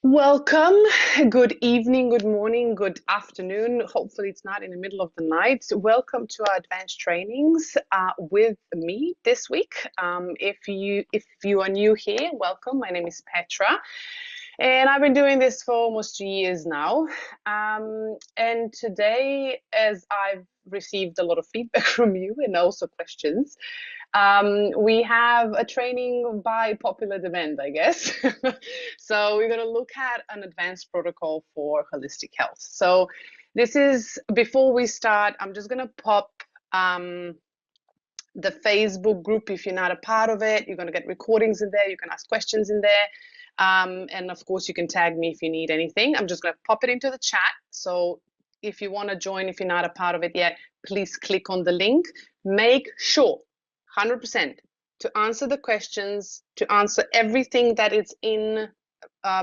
Welcome. Good evening, good morning, good afternoon. Hopefully, it's not in the middle of the night. Welcome to our advanced trainings with me this week. If you are new here, welcome. My name is Petra, and I've been doing this for almost 2 years now. And today, as I've received a lot of feedback from you and also questions, we have a training by popular demand, I guess. So we're going to look at an advanced protocol for holistic health. So this is, before we start, I'm just going to pop the Facebook group. If you're not a part of it, you're going to get recordings in there. You can ask questions in there. And of course, you can tag me if you need anything. I'm just going to pop it into the chat. So if you want to join, if you're not a part of it yet, please click on the link. Make sure 100% to answer the questions, to answer everything that is in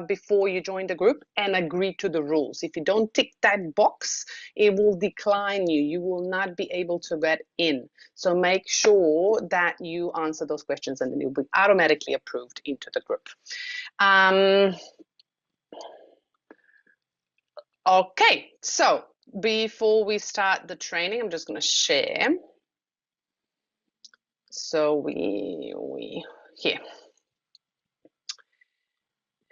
before you join the group, and agree to the rules. If you don't tick that box, it will decline you. You will not be able to get in. So make sure that you answer those questions and then you'll be automatically approved into the group. Okay, so before we start the training, I'm just going to share. So we here.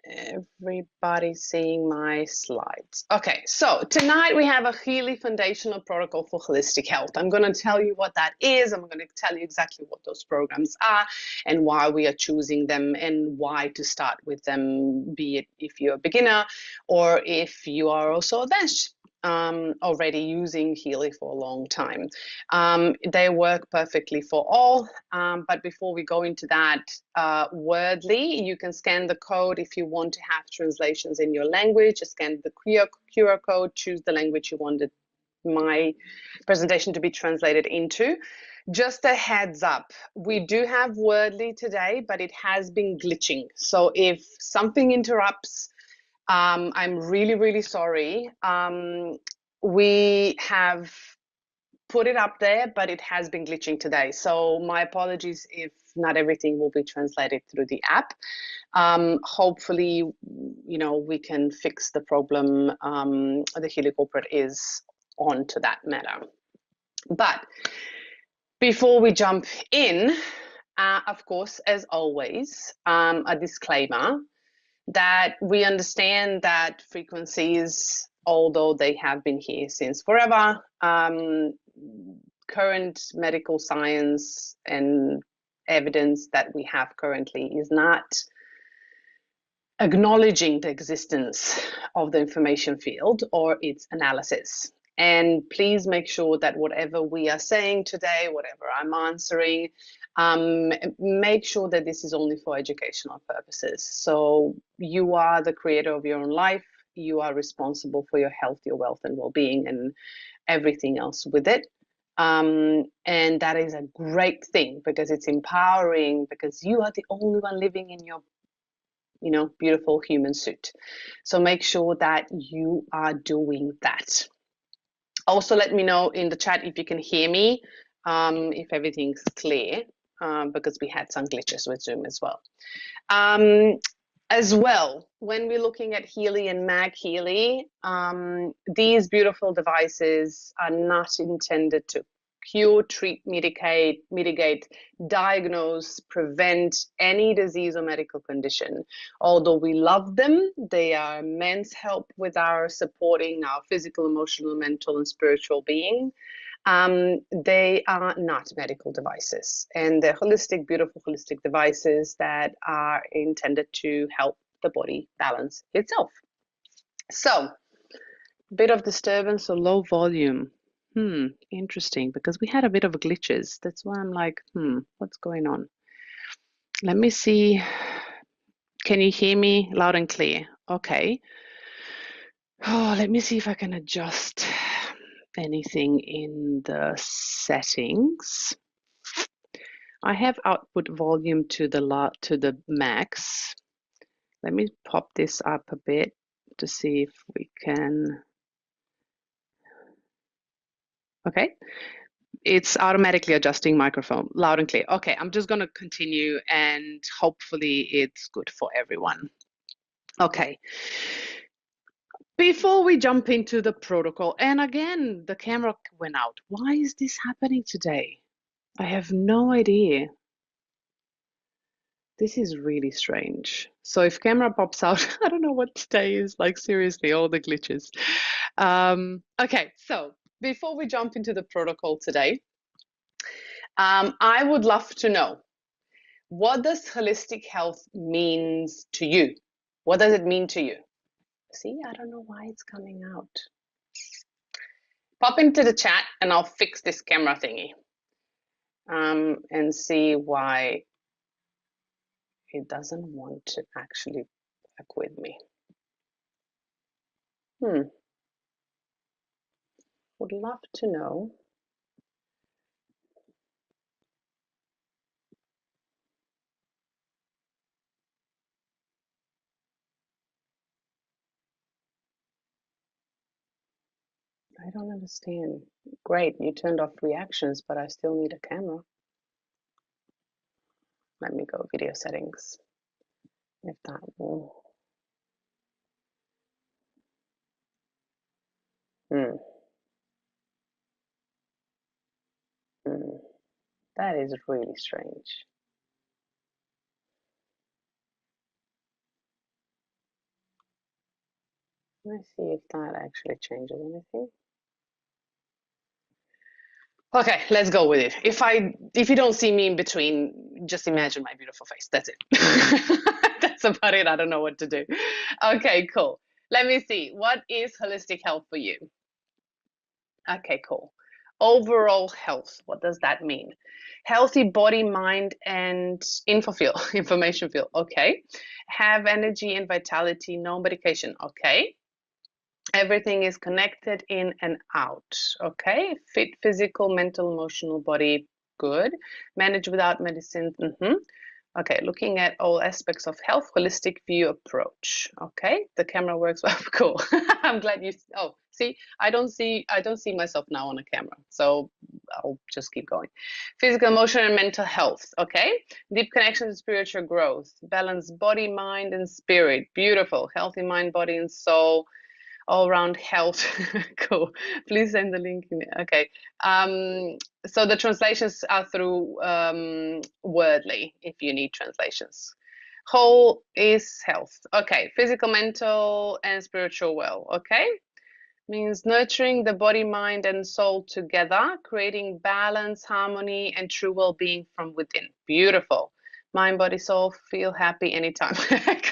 Everybody seeing my slides. Okay, so tonight we have a Healy foundational protocol for holistic health. I'm going to tell you what that is. I'm going to tell you exactly what those programs are and why we are choosing them and why to start with them, be it if you're a beginner or if you are also advanced. Already using Healy for a long time. They work perfectly for all, but before we go into that, Wordly, you can scan the code if you want to have translations in your language. Just scan the QR code, choose the language you wanted my presentation to be translated into. Just a heads up, we do have Wordly today, but it has been glitching. So if something interrupts, I'm really, really sorry. We have put it up there, but it has been glitching today. So my apologies if not everything will be translated through the app. Hopefully, we can fix the problem. The Healy corporate is on to that matter. But before we jump in, of course, as always, a disclaimer that we understand that frequencies, although they have been here since forever, current medical science and evidence that we have currently is not acknowledging the existence of the information field or its analysis. And please make sure that whatever we are saying today, whatever I'm answering, make sure that this is only for educational purposes. So you are the creator of your own life. You are responsible for your health, your wealth, and well-being, and everything else with it. And that is a great thing because it's empowering, because you are the only one living in your beautiful human suit. So make sure that you are doing that. Also, let me know in the chat if you can hear me, if everything's clear, because we had some glitches with Zoom as well. As well, when we're looking at Healy and Mag Healy, these beautiful devices are not intended to cure, treat, mitigate, diagnose, prevent any disease or medical condition. Although we love them, they are immense help with our supporting our physical, emotional, mental, and spiritual being. They are not medical devices, and they're holistic, beautiful holistic devices that are intended to help the body balance itself. So, bit of disturbance or low volume. Interesting, because we had a bit of glitches. That's why I'm like, what's going on? Let me see. Can you hear me loud and clear? Okay. Oh, let me see if I can adjust anything in the settings. I have output volume to the max. Let me pop this up a bit to see if we can. Okay, it's automatically adjusting microphone loud and clear. Okay, I'm just going to continue and hopefully it's good for everyone. Okay. Before we jump into the protocol, and again, the camera went out. Why is this happening today? I have no idea. This is really strange. So if camera pops out, I don't know what today is, like seriously, all the glitches. Okay, so before we jump into the protocol today, I would love to know, what does holistic health means to you? What does it mean to you? See, I don't know why it's coming out. Pop into the chat and I'll fix this camera thingy and see why it doesn't want to actually work with me. Would love to know. I don't understand. Great, you turned off reactions, but I still need a camera. Let me go video settings. If that will. That is really strange. Let me see if that actually changes anything. Okay, let's go with it. If you don't see me in between, just imagine my beautiful face. That's it. That's about it. I don't know what to do. Okay, cool. Let me see. What is holistic health for you? Okay, cool. Overall health, what does that mean? Healthy body, mind, and information field. Okay. Have energy and vitality, no medication. Okay. Everything is connected in and out. Okay. Fit physical, mental, emotional body. Good. Manage without medicine. Okay, looking at all aspects of health, holistic view approach. Okay, the camera works well. Cool. I'm glad you. Oh, see, I don't see myself now on a camera, so I'll just keep going. Physical, emotional, and mental health. Okay, deep connection to spiritual growth, balance body, mind, and spirit. Beautiful, healthy mind, body, and soul. All around health. Cool. Please send the link in. Okay. So the translations are through Wordly if you need translations. Whole is health. Okay. Physical, mental, and spiritual well. Okay. Means nurturing the body, mind, and soul together, creating balance, harmony, and true well-being from within. Beautiful. Mind, body, soul, feel happy anytime.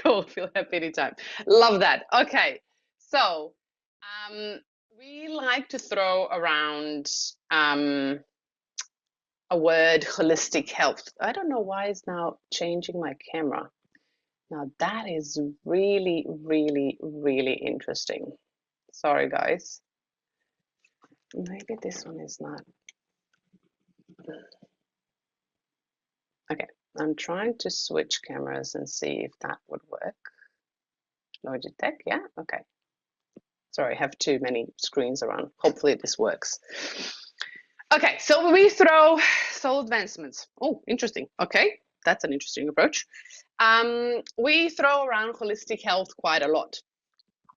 Cool. Feel happy anytime. Love that. Okay. So we like to throw around a word, holistic health. I don't know why it's now changing my camera. Now that is really, really, really interesting. Sorry, guys. Maybe this one is not. Okay, I'm trying to switch cameras and see if that would work. Logitech, yeah, okay. Sorry, I have too many screens around. Hopefully this works. Okay, so we throw soul advancements. Oh, interesting. Okay, that's an interesting approach. We throw around holistic health quite a lot.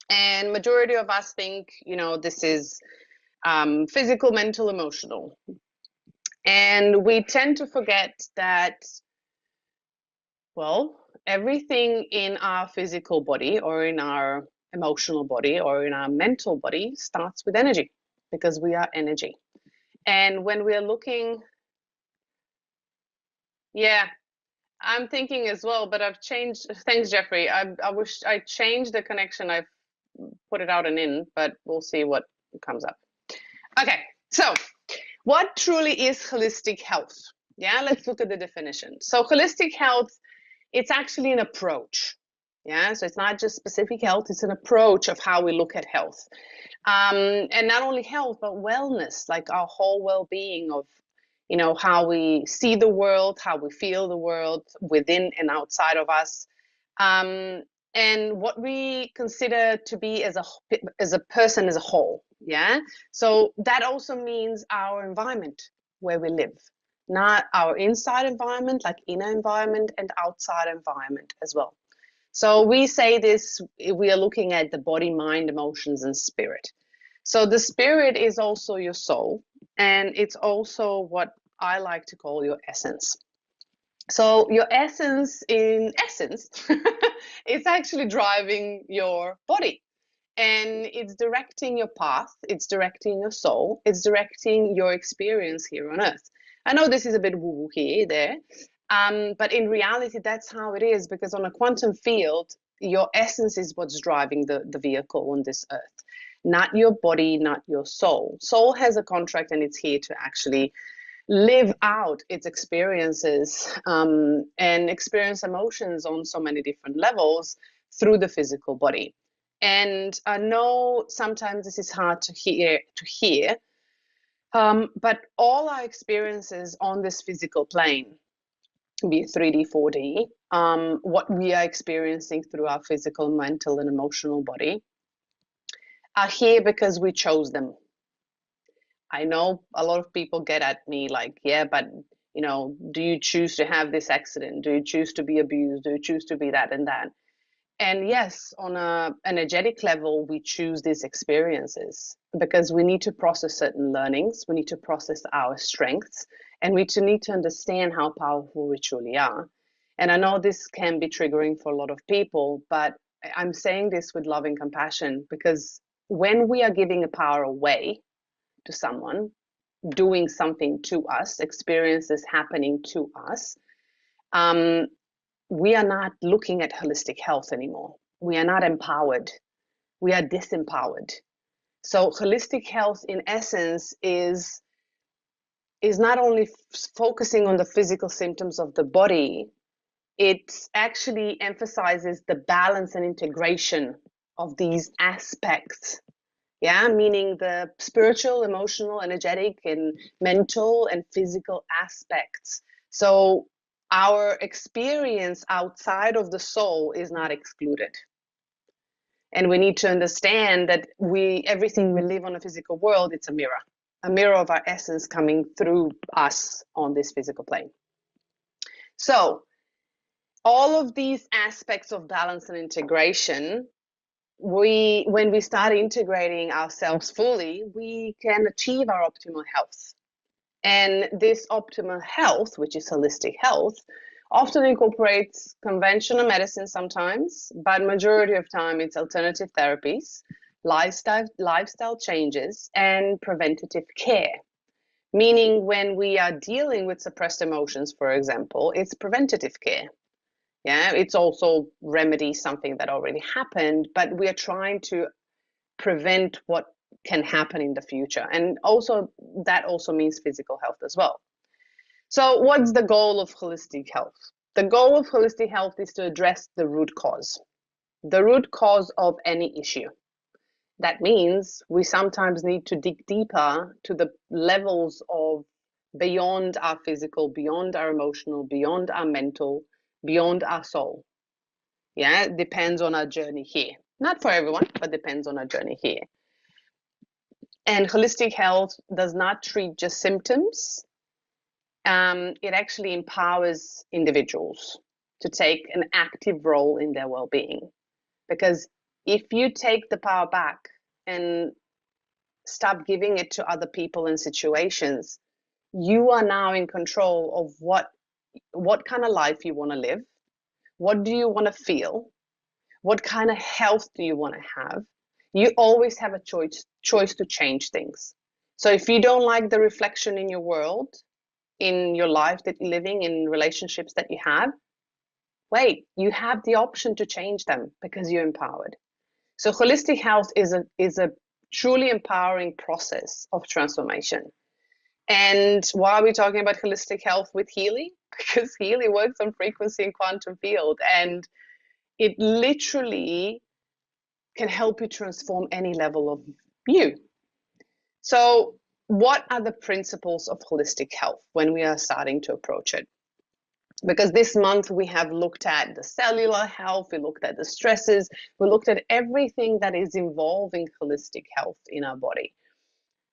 And majority of us think, this is physical, mental, emotional. And we tend to forget that, well, everything in our physical body or in our emotional body or in our mental body starts with energy, because we are energy. And when we're looking, yeah, I'm thinking as well, but I've changed. Thanks, Jeffrey. I wish I changed the connection. I've put it out and in, but we'll see what comes up. Okay, so what truly is holistic health? Yeah, let's look at the definition. So holistic health, it's actually an approach. Yeah, so it's not just specific health, it's an approach of how we look at health. And not only health, but wellness, like our whole well-being of, how we see the world, how we feel the world within and outside of us. And what we consider to be as a person as a whole. Yeah. So that also means our environment where we live, not our inside environment, like inner environment, and outside environment as well. So we say this, we are looking at the body, mind, emotions, and spirit. So the spirit is also your soul, and it's also what I like to call your essence. So your essence, in essence, it's actually driving your body, and it's directing your path, it's directing your soul, it's directing your experience here on earth. I know this is a bit woo-woo here, there, but in reality, that's how it is, because on a quantum field, your essence is what's driving the vehicle on this earth, not your body, not your soul. Soul has a contract, and it's here to actually live out its experiences, and experience emotions on so many different levels through the physical body. And I know sometimes this is hard to hear, but all our experiences on this physical plane, be it 3D, 4D, what we are experiencing through our physical, mental, and emotional body, are here because we chose them. I know a lot of people get at me like, yeah, but do you choose to have this accident? Do you choose to be abused? Do you choose to be that and that? And yes, on a energetic level, we choose these experiences because we need to process certain learnings, we need to process our strengths, and we need to understand how powerful we truly are. And I know this can be triggering for a lot of people, but I'm saying this with love and compassion, because when we are giving a power away to someone, doing something to us, experiences happening to us, we are not looking at holistic health anymore. We are not empowered. We are disempowered. So holistic health, in essence, is not only focusing on the physical symptoms of the body, it actually emphasizes the balance and integration of these aspects. Yeah, meaning the spiritual, emotional, energetic, and mental and physical aspects. So our experience outside of the soul is not excluded. And we need to understand that everything we live on a physical world, it's a mirror of our essence coming through us on this physical plane. So all of these aspects of balance and integration, when we start integrating ourselves fully, we can achieve our optimal health. And this optimal health, which is holistic health, often incorporates conventional medicine sometimes, but majority of time it's alternative therapies, lifestyle changes, and preventative care. Meaning when we are dealing with suppressed emotions, for example, it's preventative care. Yeah, it's also remedy something that already happened, but we are trying to prevent what can happen in the future. And also that also means physical health as well. So what's the goal of holistic health? The goal of holistic health is to address the root cause of any issue. That means we sometimes need to dig deeper to the levels of beyond our physical, beyond our emotional, beyond our mental, beyond our soul. Yeah, it depends on our journey here. Not for everyone, but depends on our journey here. And holistic health does not treat just symptoms. It actually empowers individuals to take an active role in their well-being. Because if you take the power back and stop giving it to other people and situations, you are now in control of what kind of life you want to live, what do you want to feel, what kind of health do you want to have. You always have a choice to change things. So if you don't like the reflection in your world, in your life that you're living, in relationships that you have, wait, you have the option to change them because you're empowered. So holistic health is a truly empowering process of transformation. And why are we talking about holistic health with Healy? Because Healy works on frequency and quantum field, and it literally can help you transform any level of you. So what are the principles of holistic health when we are starting to approach it? Because this month we have looked at the cellular health, we looked at the stresses, we looked at everything that is involving holistic health in our body.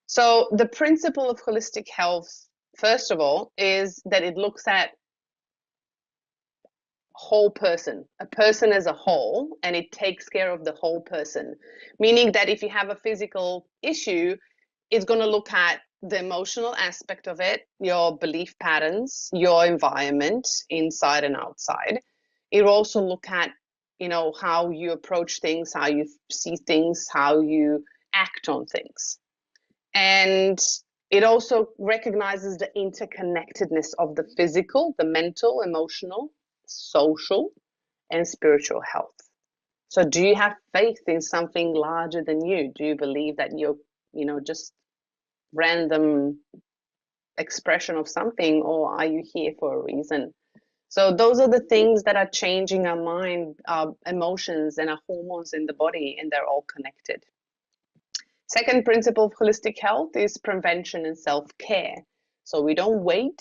So the principle of holistic health, first of all, is that it looks at whole person, a person as a whole, and it takes care of the whole person. Meaning that if you have a physical issue, it's going to look at the emotional aspect of it, your belief patterns, your environment, inside and outside. It will also look at, how you approach things, how you see things, how you act on things. And it also recognizes the interconnectedness of the physical, the mental, emotional, social, and spiritual health. So do you have faith in something larger than you? Do you believe that you're, just random expression of something, or are you here for a reason? So those are the things that are changing our mind, our emotions, and our hormones in the body, and they're all connected. Second principle of holistic health is prevention and self-care. So we don't wait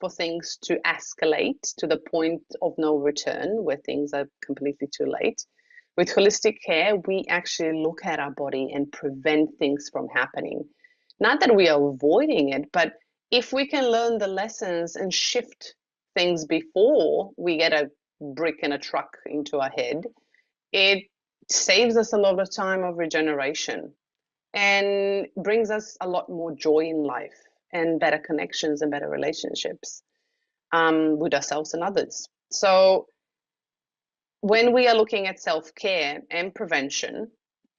for things to escalate to the point of no return where things are completely too late. With holistic care, we actually look at our body and prevent things from happening. Not that we are avoiding it, but if we can learn the lessons and shift things before we get a brick and a truck into our head, it saves us a lot of time of regeneration and brings us a lot more joy in life and better connections and better relationships with ourselves and others. So when we are looking at self-care and prevention,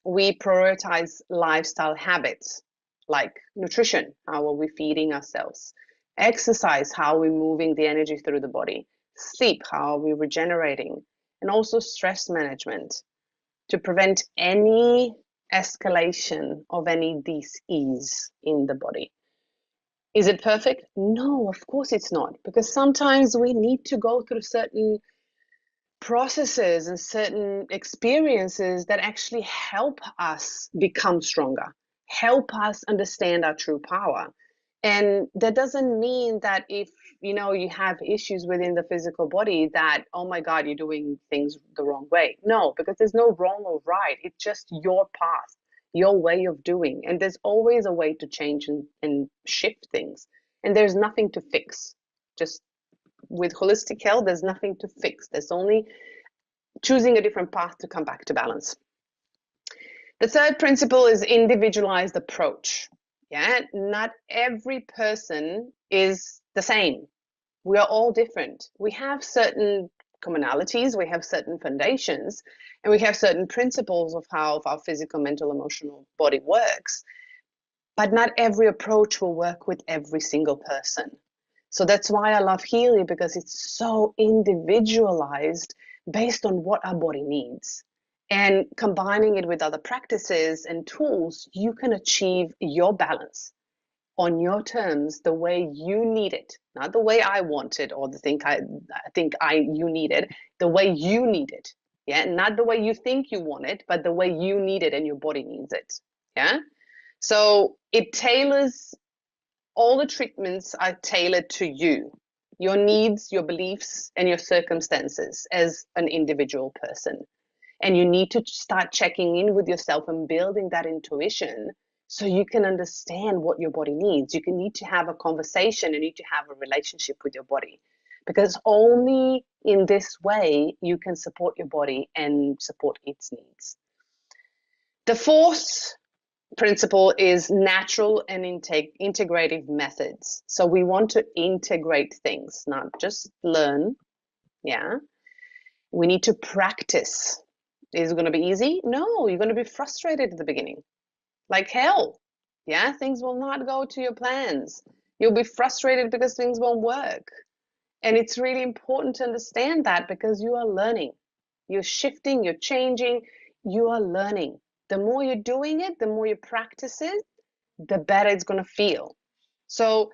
we prioritize lifestyle habits like nutrition, how are we feeding ourselves, exercise, how are we moving the energy through the body, sleep, how are we regenerating, and also stress management to prevent any escalation of any dis-ease in the body. Is it perfect? No, of course it's not, because sometimes we need to go through certain processes and certain experiences that actually help us become stronger, help us understand our true power. And that doesn't mean that if you have issues within the physical body that, oh my God, you're doing things the wrong way. No, because there's no wrong or right. It's just your path, your way of doing. And there's always a way to change and shift things. And there's nothing to fix. Just with holistic health, there's nothing to fix. There's only choosing a different path to come back to balance. The third principle is individualized approach. Yeah, not every person is the same. We are all different. We have certain commonalities, we have certain foundations, and we have certain principles of how our physical, mental, emotional body works. But not every approach will work with every single person. So that's why I love Healy, because it's so individualized based on what our body needs. And combining it with other practices and tools, you can achieve your balance on your terms, the way you need it, not the way I want it or the thing you need it, the way you need it. Yeah, not the way you think you want it, but the way you need it and your body needs it. Yeah. So it tailors, all the treatments are tailored to you, your needs, your beliefs, and your circumstances as an individual person. And you need to start checking in with yourself and building that intuition so you can understand what your body needs. You need to have a conversation, you need to have a relationship with your body, because only in this way you can support your body and support its needs. The fourth principle is natural and integrative methods. So we want to integrate things, not just learn. Yeah. We need to practice. Is it going to be easy? No, you're going to be frustrated at the beginning. Like hell. Yeah, things will not go to your plans. You'll be frustrated because things won't work. And it's really important to understand that, because you are learning. You're shifting, you're changing, you are learning. The more you're doing it, the more you practice it, the better it's going to feel. So,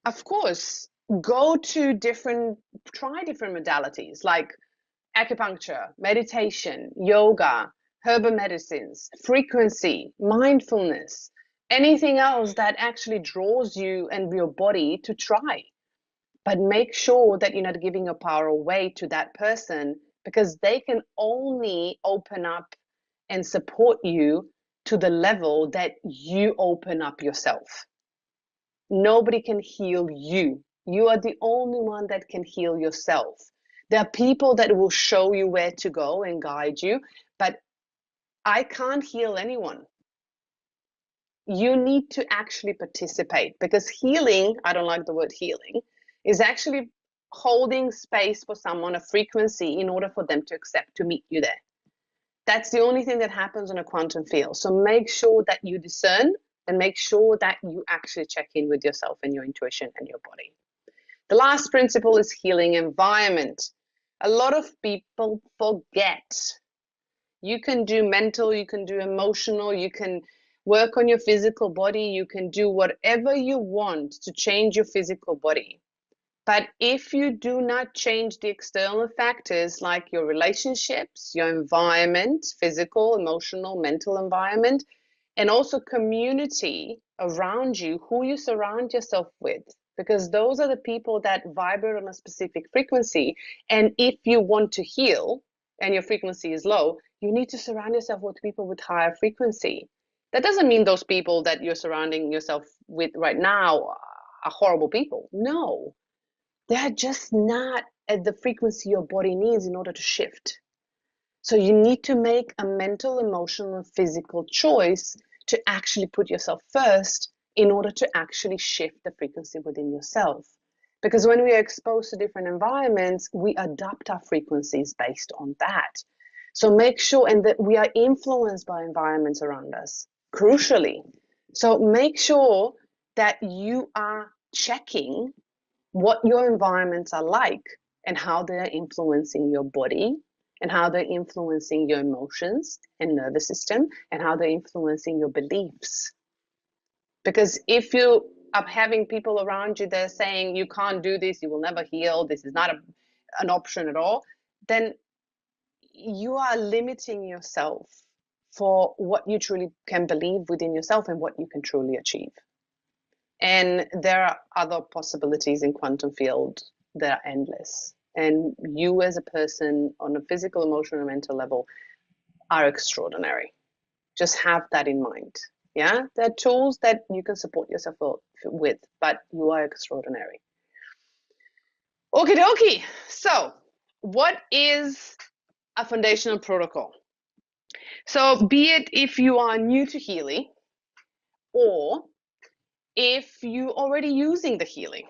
of course, try different modalities like acupuncture, meditation, yoga, herbal medicines, frequency, mindfulness, anything else that actually draws you and your body to try. But make sure that you're not giving your power away to that person, because they can only open up and support you to the level that you open up yourself. Nobody can heal you. You are the only one that can heal yourself. There are people that will show you where to go and guide you, but I can't heal anyone. You need to actually participate, because healing, I don't like the word healing, is actually holding space for someone, a frequency, in order for them to accept to meet you there. That's the only thing that happens in a quantum field. So make sure that you discern, and make sure that you actually check in with yourself and your intuition and your body. The last principle is healing environment. A lot of people forget. You can do mental, you can do emotional, you can work on your physical body, you can do whatever you want to change your physical body. But if you do not change the external factors like your relationships, your environment, physical, emotional, mental environment, and also community around you, who you surround yourself with, because those are the people that vibrate on a specific frequency. And if you want to heal and your frequency is low, you need to surround yourself with people with higher frequency. That doesn't mean those people that you're surrounding yourself with right now are horrible people. No, they're just not at the frequency your body needs in order to shift. So you need to make a mental, emotional, and physical choice to actually put yourself first in order to actually shift the frequency within yourself. Because when we are exposed to different environments, we adapt our frequencies based on that. So make sure, and that we are influenced by environments around us, crucially. So make sure that you are checking what your environments are like and how they are influencing your body, and how they're influencing your emotions and nervous system, and how they're influencing your beliefs. Because if you are having people around you that are saying you can't do this, you will never heal, this is not an option at all, then you are limiting yourself for what you truly can believe within yourself and what you can truly achieve. And there are other possibilities in quantum field that are endless. And you as a person on a physical, emotional, and mental level are extraordinary. Just have that in mind. Yeah, there are tools that you can support yourself with, but you are extraordinary. Okie dokie. So, what is a foundational protocol? So, be it if you are new to Healy, or if you're already using the Healy.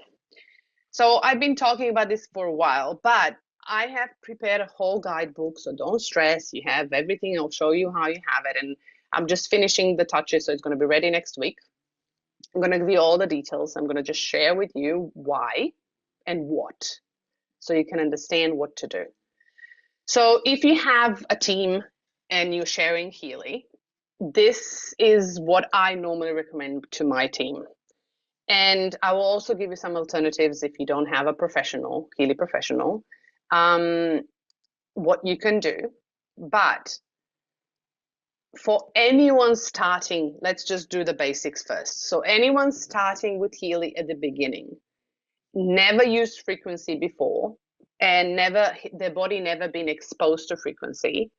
So I've been talking about this for a while, but I have prepared a whole guidebook, so don't stress. You have everything. I'll show you how you have it, and I'm just finishing the touches, so it's going to be ready next week. I'm going to give you all the details. I'm going to just share with you why and what, so you can understand what to do. So if you have a team and you're sharing Healy, this is what I normally recommend to my team. And I will also give you some alternatives if you don't have a professional, Healy professional, what you can do. But for anyone starting, let's just do the basics first. So anyone starting with Healy at the beginning, never used frequency before, and their body never been exposed to frequency,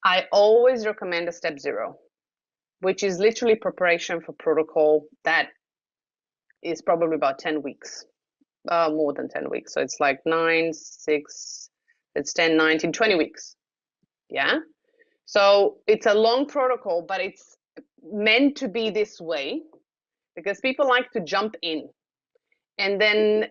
I always recommend a step 0, which is literally preparation for protocol that is probably about 10 weeks, more than 10 weeks. So it's like 9, 6, it's 10, 19, 20 weeks. Yeah. So it's a long protocol, but it's meant to be this way because people like to jump in, and then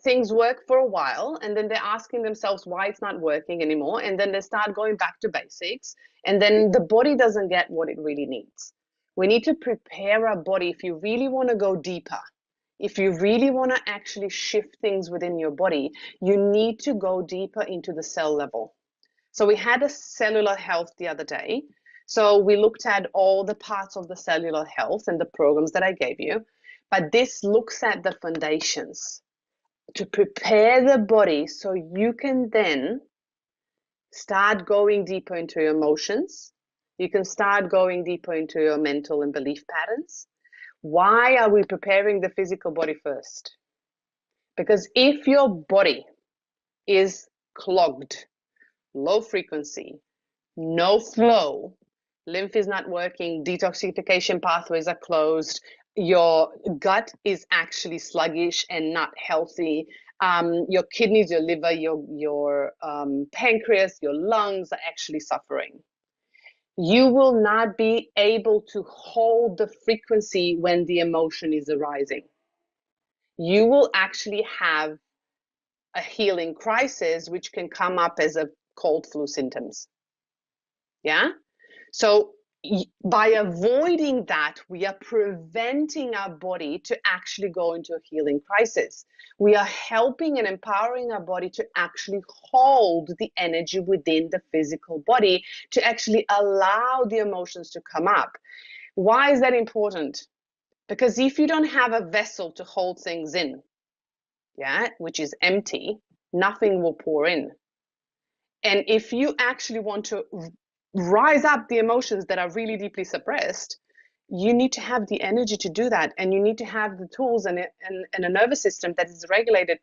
things work for a while, and then they're asking themselves why it's not working anymore. And then they start going back to basics, and then the body doesn't get what it really needs. We need to prepare our body. If you really want to go deeper, if you really want to actually shift things within your body, you need to go deeper into the cell level. So we had a cellular health the other day. So we looked at all the parts of the cellular health and the programs that I gave you. But this looks at the foundations to prepare the body so you can then start going deeper into your emotions. You can start going deeper into your mental and belief patterns. Why are we preparing the physical body first? Because if your body is clogged, low frequency, no flow, lymph is not working, detoxification pathways are closed, your gut is actually sluggish and not healthy, your kidneys, your liver, your pancreas, your lungs are actually suffering. You will not be able to hold the frequency when the emotion is arising. You will actually have a healing crisis, which can come up as a cold flu symptoms. Yeah. So by avoiding that, we are preventing our body to actually go into a healing crisis. We are helping and empowering our body to actually hold the energy within the physical body, to actually allow the emotions to come up. Why is that important? Because if you don't have a vessel to hold things in, yeah, which is empty, nothing will pour in. And if you actually want to rise up the emotions that are really deeply suppressed, you need to have the energy to do that. And you need to have the tools and a nervous system that is regulated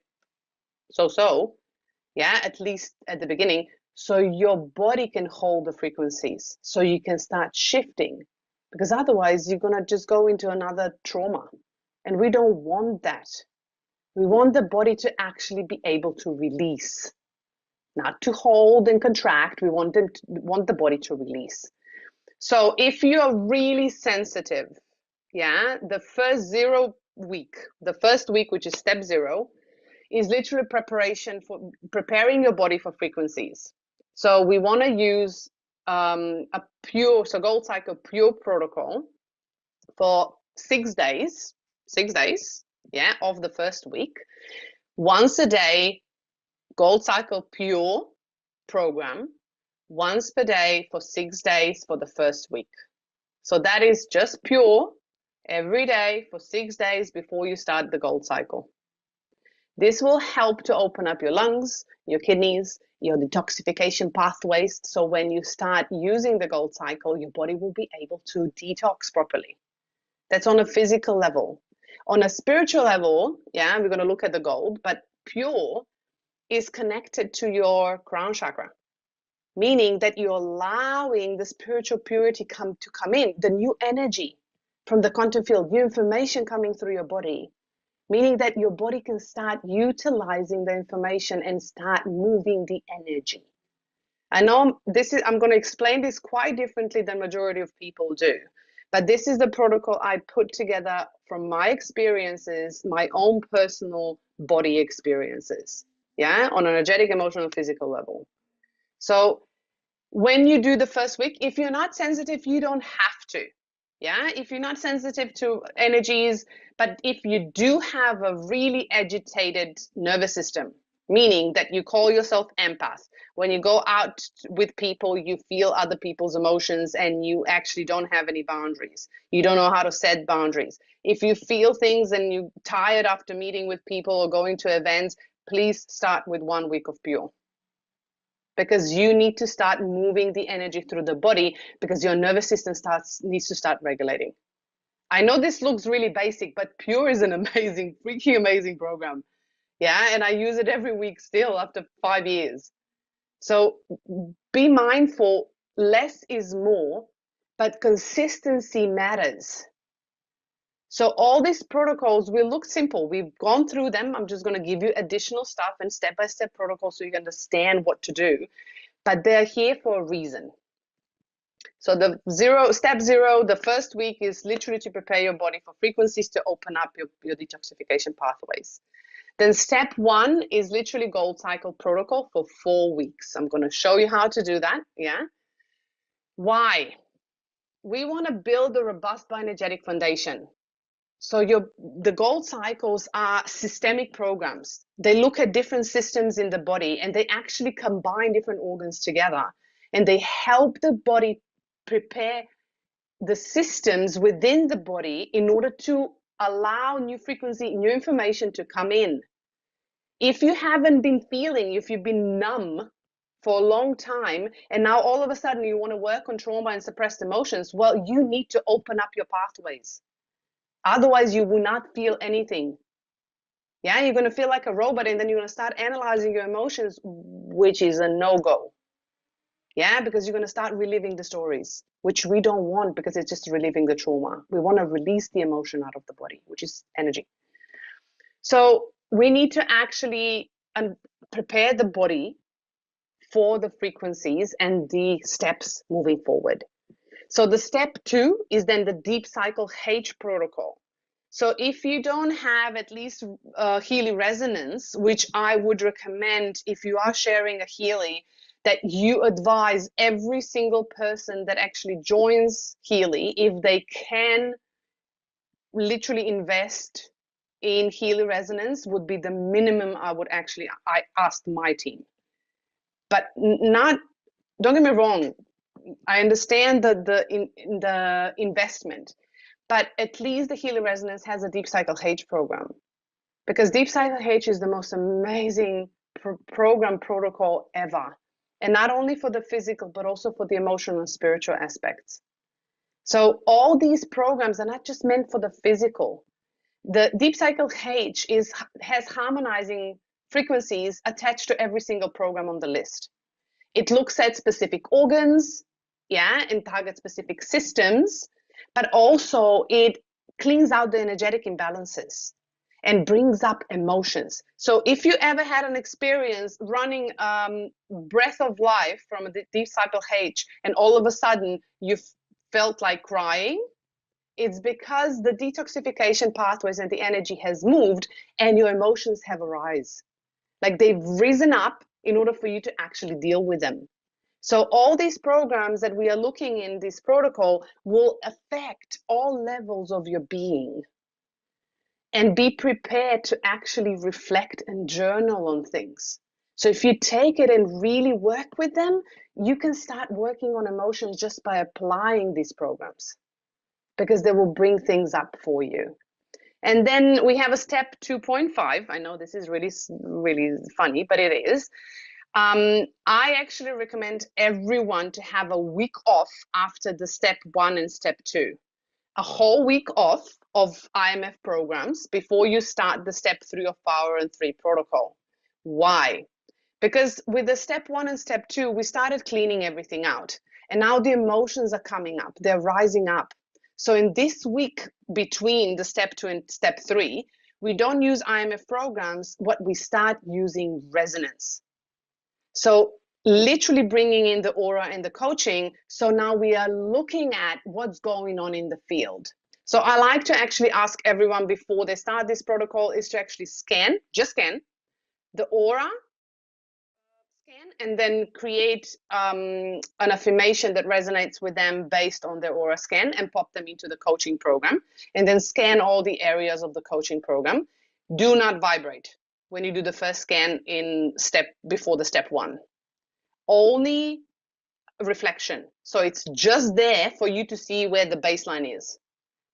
yeah, at least at the beginning, so your body can hold the frequencies, so you can start shifting. Because otherwise, you're going to just go into another trauma. And we don't want that. We want the body to actually be able to release. Not to hold and contract. We want the body to release. So if you are really sensitive, yeah, the first week, which is step 0, is literally preparation for preparing your body for frequencies. So we want to use a Gold Cycle Pure protocol for 6 days, yeah, of the first week. Once a day, Gold Cycle Pure program, once per day for 6 days for the first week. So that is just pure every day for 6 days before you start the Gold Cycle. This will help to open up your lungs, your kidneys, your detoxification pathways. So when you start using the Gold Cycle, your body will be able to detox properly. That's on a physical level. On a spiritual level, yeah, we're going to look at the gold, but pure is connected to your crown chakra, meaning that you're allowing the spiritual purity to come in, the new energy from the quantum field, new information coming through your body, meaning that your body can start utilizing the information and start moving the energy. I know I'm going to explain this quite differently than majority of people do, but this is the protocol I put together from my experiences, my own personal body experiences, yeah, on an energetic, emotional, physical level. So when you do the first week, if you're not sensitive, you don't have to. Yeah, if you're not sensitive to energies, but if you do have a really agitated nervous system, meaning that you call yourself empath, when you go out with people, you feel other people's emotions and you actually don't have any boundaries. You don't know how to set boundaries. If you feel things and you're tired after meeting with people or going to events, please start with 1 week of pure. Because you need to start moving the energy through the body, because your nervous system needs to start regulating. I know this looks really basic, but Pure is an amazing, freaking amazing program. Yeah, and I use it every week still after 5 years. So be mindful, less is more, but consistency matters. So all these protocols will look simple. We've gone through them. I'm just going to give you additional stuff and step-by-step protocols so you can understand what to do. But they're here for a reason. So the step 0, the first week is literally to prepare your body for frequencies to open up your detoxification pathways. Then step 1 is literally Gold Cycle protocol for 4 weeks. I'm going to show you how to do that. Yeah. Why? We want to build a robust bioenergetic foundation. So the Gold Cycles are systemic programs. They look at different systems in the body and they actually combine different organs together, and they help the body prepare the systems within the body in order to allow new frequency, new information to come in. If you haven't been feeling, if you've been numb for a long time, and now all of a sudden you want to work on trauma and suppressed emotions, well, you need to open up your pathways. Otherwise, you will not feel anything. Yeah, you're going to feel like a robot, and then you're going to start analyzing your emotions, which is a no-go. Yeah, because you're going to start reliving the stories, which we don't want, because it's just reliving the trauma. We want to release the emotion out of the body, which is energy. So we need to actually prepare the body for the frequencies and the steps moving forward. So the step 2 is then the deep cycle H protocol. So if you don't have at least Healy resonance, which I would recommend if you are sharing a Healy, that you advise every single person that actually joins Healy, if they can literally invest in Healy resonance, would be the minimum I would actually ask my team. But not, don't get me wrong, I understand the investment, but at least the Healy Resonance has a Deep Cycle H program, because Deep Cycle H is the most amazing program protocol ever, and not only for the physical but also for the emotional and spiritual aspects. So all these programs are not just meant for the physical. The Deep Cycle H has harmonizing frequencies attached to every single program on the list. It looks at specific organs, yeah, and targets specific systems, but also it cleans out the energetic imbalances and brings up emotions. So if you ever had an experience running breath of life from a deep cycle H, and all of a sudden you felt like crying, it's because the detoxification pathways and the energy has moved and your emotions have arisen. Like they've risen up in order for you to actually deal with them. So all these programs that we are looking in this protocol will affect all levels of your being. And be prepared to actually reflect and journal on things. So if you take it and really work with them, you can start working on emotions just by applying these programs, because they will bring things up for you. And then we have a step 2.5. I know this is really, really funny, but it is. I actually recommend everyone to have a week off after the step 1 and step 2. A whole week off of IMF programs before you start the step 3 of Power and 3 protocol. Why? Because with the step 1 and step 2, we started cleaning everything out. And now the emotions are coming up. They're rising up. So in this week between the step 2 and step 3, we don't use IMF programs, but we start using resonance. So literally bringing in the aura and the coaching. So now we are looking at what's going on in the field. So I like to actually ask everyone before they start this protocol is to actually just scan the aura, and then create an affirmation that resonates with them based on their aura scan and pop them into the coaching program, and then scan all the areas of the coaching program. Do not vibrate when you do the first scan before the step 1. Only reflection. So it's just there for you to see where the baseline is.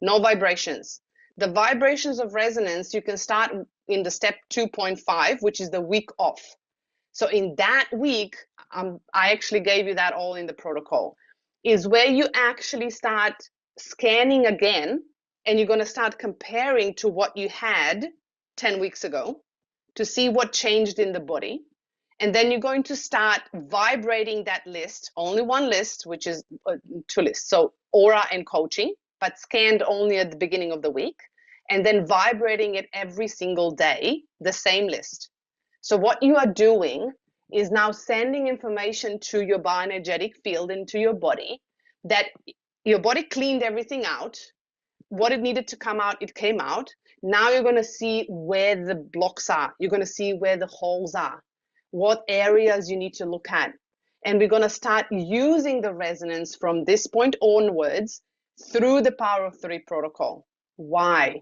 No vibrations. The vibrations of resonance, you can start in the step 2.5, which is the week off. So in that week, I actually gave you that all in the protocol, is where you actually start scanning again, and you're going to start comparing to what you had 10 weeks ago to see what changed in the body. And then you're going to start vibrating that list, only one list, which is 2 lists. So aura and coaching, but scanned only at the beginning of the week, and then vibrating it every single day, the same list. So what you are doing is now sending information to your bioenergetic field, into your body, that your body cleaned everything out. What it needed to come out, it came out. Now you're going to see where the blocks are. You're going to see where the holes are, what areas you need to look at. And we're going to start using the resonance from this point onwards through the Power of 3 protocol. Why?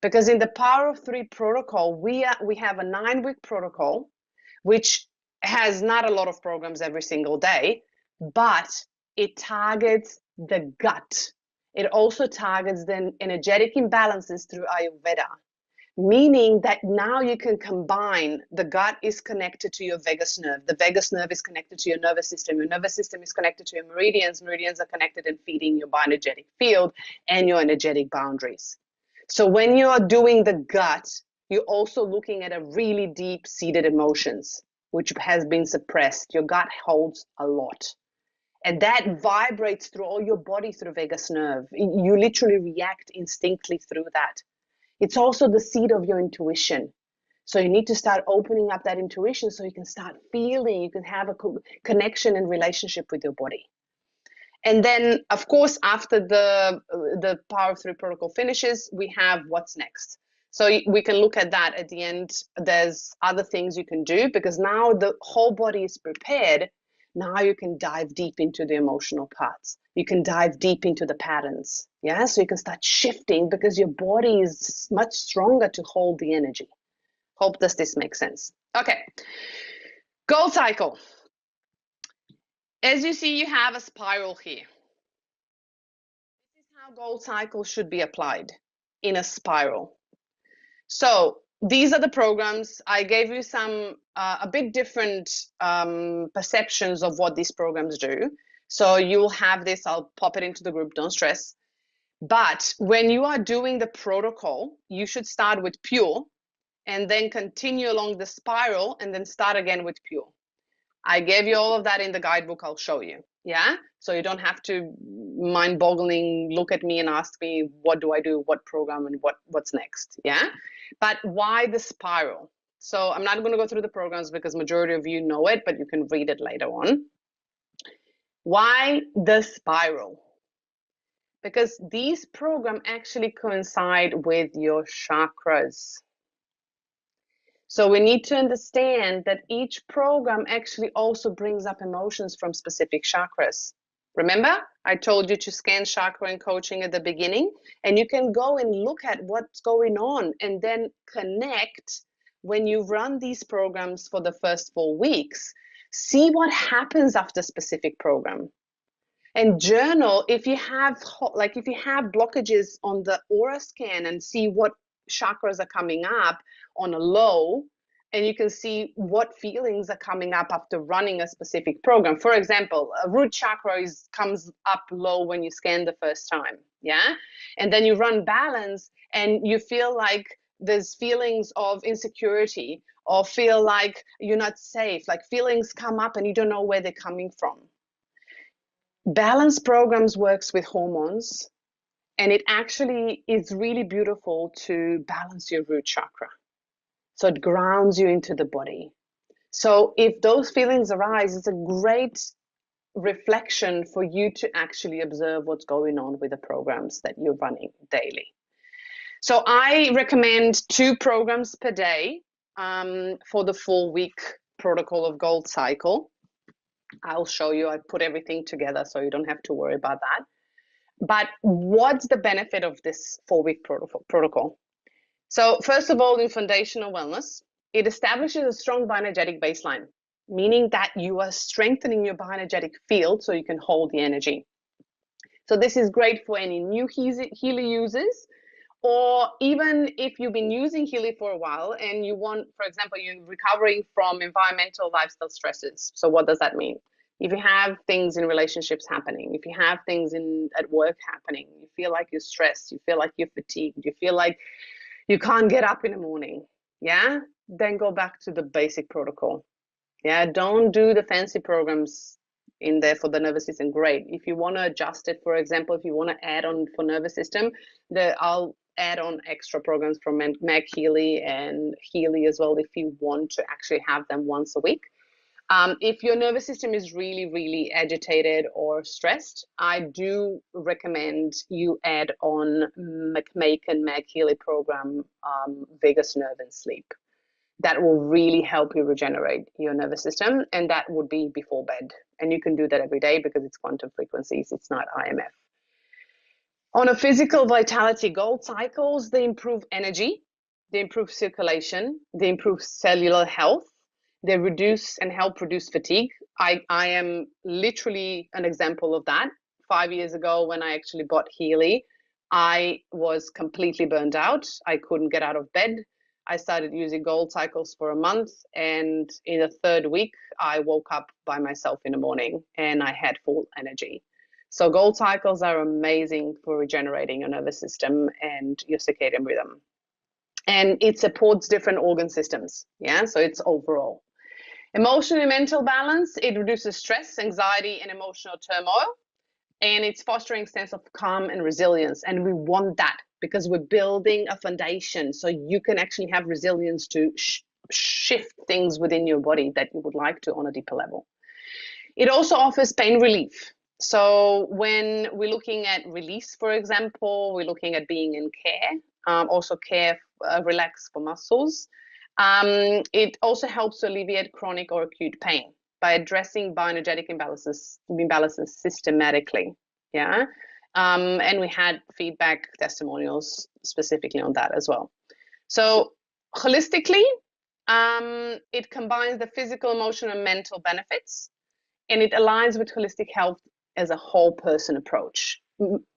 Because in the Power of 3 protocol, we have a 9-week protocol, which has not a lot of programs every single day, but it targets the gut. It also targets the energetic imbalances through Ayurveda, meaning that now you can combine the gut is connected to your vagus nerve. The vagus nerve is connected to your nervous system. Your nervous system is connected to your meridians. Meridians are connected and feeding your bioenergetic field and your energetic boundaries. So when you are doing the gut, you're also looking at a really deep-seated emotions, which has been suppressed. Your gut holds a lot. And that vibrates through all your body through vagus nerve. You literally react instinctively through that. It's also the seat of your intuition. So you need to start opening up that intuition so you can start feeling, you can have a connection and relationship with your body. And then, of course, after the Power of 3 protocol finishes, we have what's next. So we can look at that at the end. There's other things you can do because now the whole body is prepared. Now you can dive deep into the emotional parts. You can dive deep into the patterns. Yeah, so you can start shifting because your body is much stronger to hold the energy. Hope this makes sense. Okay, goal cycle. As you see, you have a spiral here. This is how goal cycle should be applied in a spiral. So these are the programs. I gave you some a bit different perceptions of what these programs do. So you'll have this, I'll pop it into the group, don't stress. But when you are doing the protocol, you should start with pure and then continue along the spiral and then start again with pure. I gave you all of that in the guidebook. I'll show you. Yeah. So you don't have to mind-boggling look at me and ask me, what do I do? What program and what's next? Yeah. But why the spiral? So I'm not going to go through the programs because majority of you know it, but you can read it later on. Why the spiral? Because these programs actually coincide with your chakras. So we need to understand that each program actually also brings up emotions from specific chakras. Remember, I told you to scan chakra and coaching at the beginning, and you can go and look at what's going on and then connect when you run these programs for the first 4 weeks. See what happens after a specific program. And journal if you have blockages on the aura scan and see what chakras are coming up on a low, and you can see what feelings are coming up after running a specific program. For example, a root chakra comes up low when you scan the first time, yeah? And then you run balance and you feel like there's feelings of insecurity or feel like you're not safe, like feelings come up and you don't know where they're coming from. Balance programs works with hormones, and it actually is really beautiful to balance your root chakra. So it grounds you into the body. So if those feelings arise, it's a great reflection for you to actually observe what's going on with the programs that you're running daily. So I recommend 2 programs per day for the 4-week protocol of Gold Cycle. I'll show you. I put everything together so you don't have to worry about that. But what's the benefit of this 4-week protocol? So first of all, in foundational wellness, it establishes a strong bioenergetic baseline, meaning that you are strengthening your bioenergetic field so you can hold the energy. So this is great for any new Healy users, or even if you've been using Healy for a while and you want, for example, you're recovering from environmental lifestyle stresses. So what does that mean? If you have things in relationships happening, if you have things at work happening, you feel like you're stressed, you feel like you're fatigued, you feel like you can't get up in the morning, yeah? Then go back to the basic protocol. Yeah, don't do the fancy programs in there for the nervous system. Great. If you want to adjust it, for example, if you want to add on for nervous system, I'll add on extra programs from Meg Healy and Healy as well if you want to actually have them once a week. If your nervous system is really, really agitated or stressed, I do recommend you add on McMake and Meg Healy program, Vagus Nerve and Sleep. That will really help you regenerate your nervous system, and that would be before bed. And you can do that every day because it's quantum frequencies, it's not IMF. On a physical vitality, Gold Cycles, they improve energy, they improve circulation, they improve cellular health, they reduce and help reduce fatigue. I am literally an example of that. 5 years ago when I actually bought Healy, I was completely burned out. I couldn't get out of bed. I started using Gold Cycles for a month, and in the 3rd week, I woke up by myself in the morning and I had full energy. So Gold Cycles are amazing for regenerating your nervous system and your circadian rhythm. And it supports different organ systems, yeah? So it's overall. Emotional and mental balance, it reduces stress, anxiety, and emotional turmoil. And it's fostering a sense of calm and resilience. And we want that because we're building a foundation so you can actually have resilience to shift things within your body that you would like to on a deeper level. It also offers pain relief. So when we're looking at release, for example, we're looking at being in care, also care, relax for muscles. It also helps to alleviate chronic or acute pain by addressing bioenergetic imbalances systematically. Yeah. And we had feedback testimonials specifically on that as well. So holistically, it combines the physical, emotional, and mental benefits, and it aligns with holistic health as a whole person approach.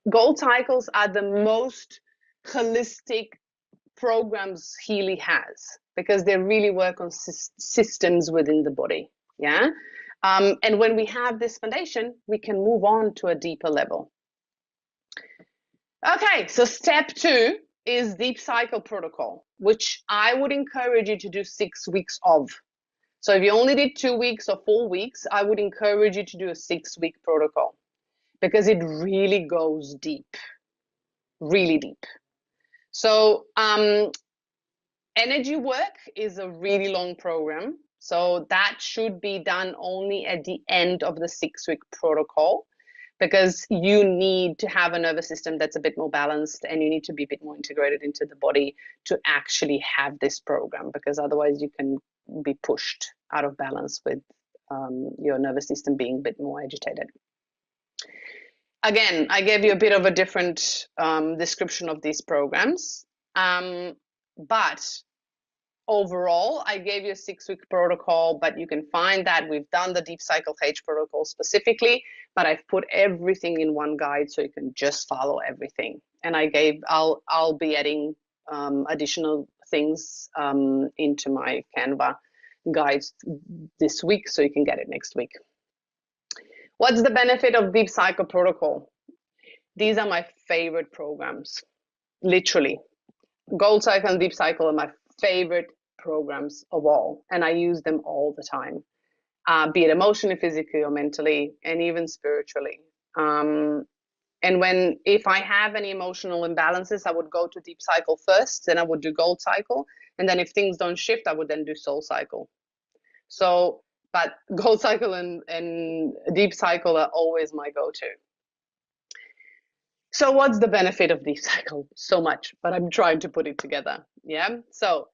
Gold cycles are the most holistic programs Healy has, because they really work on systems within the body. Yeah. And when we have this foundation, we can move on to a deeper level. Okay, so step 2 is deep cycle protocol, which I would encourage you to do 6 weeks of. So if you only did 2 weeks or 4 weeks, I would encourage you to do a 6-week protocol, because it really goes deep, really deep. So energy work is a really long program. So that should be done only at the end of the 6-week protocol, because you need to have a nervous system that's a bit more balanced, and you need to be a bit more integrated into the body to actually have this program, because otherwise you can be pushed out of balance with your nervous system being a bit more agitated. Again, I gave you a bit of a different description of these programs, but overall, I gave you a 6-week protocol, but you can find that we've done the Deep Cycle H protocol specifically, but I've put everything in one guide so you can just follow everything. And I'll be adding additional things into my Canva guides this week, so you can get it next week. What's the benefit of Deep Cycle protocol? These are my favorite programs, literally. Gold Cycle and Deep Cycle are my favorite programs of all, and I use them all the time, be it emotionally, physically, or mentally, and even spiritually. And if I have any emotional imbalances, I would go to Deep Cycle first, then I would do Gold Cycle, and then if things don't shift, I would then do Soul Cycle. So, but Gold Cycle and Deep Cycle are always my go-to. So what's the benefit of Deep Cycle? So much, but I'm trying to put it together. Yeah. So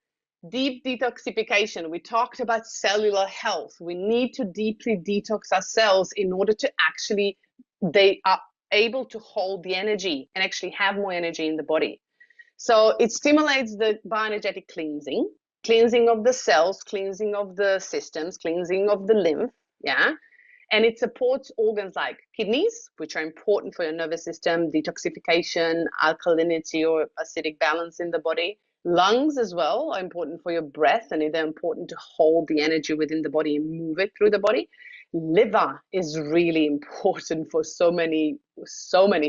deep detoxification. We talked about cellular health. We need to deeply detox our cells in order to actually, they are able to hold the energy and actually have more energy in the body. So it stimulates the bioenergetic cleansing of the cells, cleansing of the systems, cleansing of the lymph. Yeah. And it supports organs like kidneys, which are important for your nervous system, detoxification, alkalinity or acidic balance in the body. Lungs as well are important for your breath, and they're important to hold the energy within the body and move it through the body. Liver is really important for so many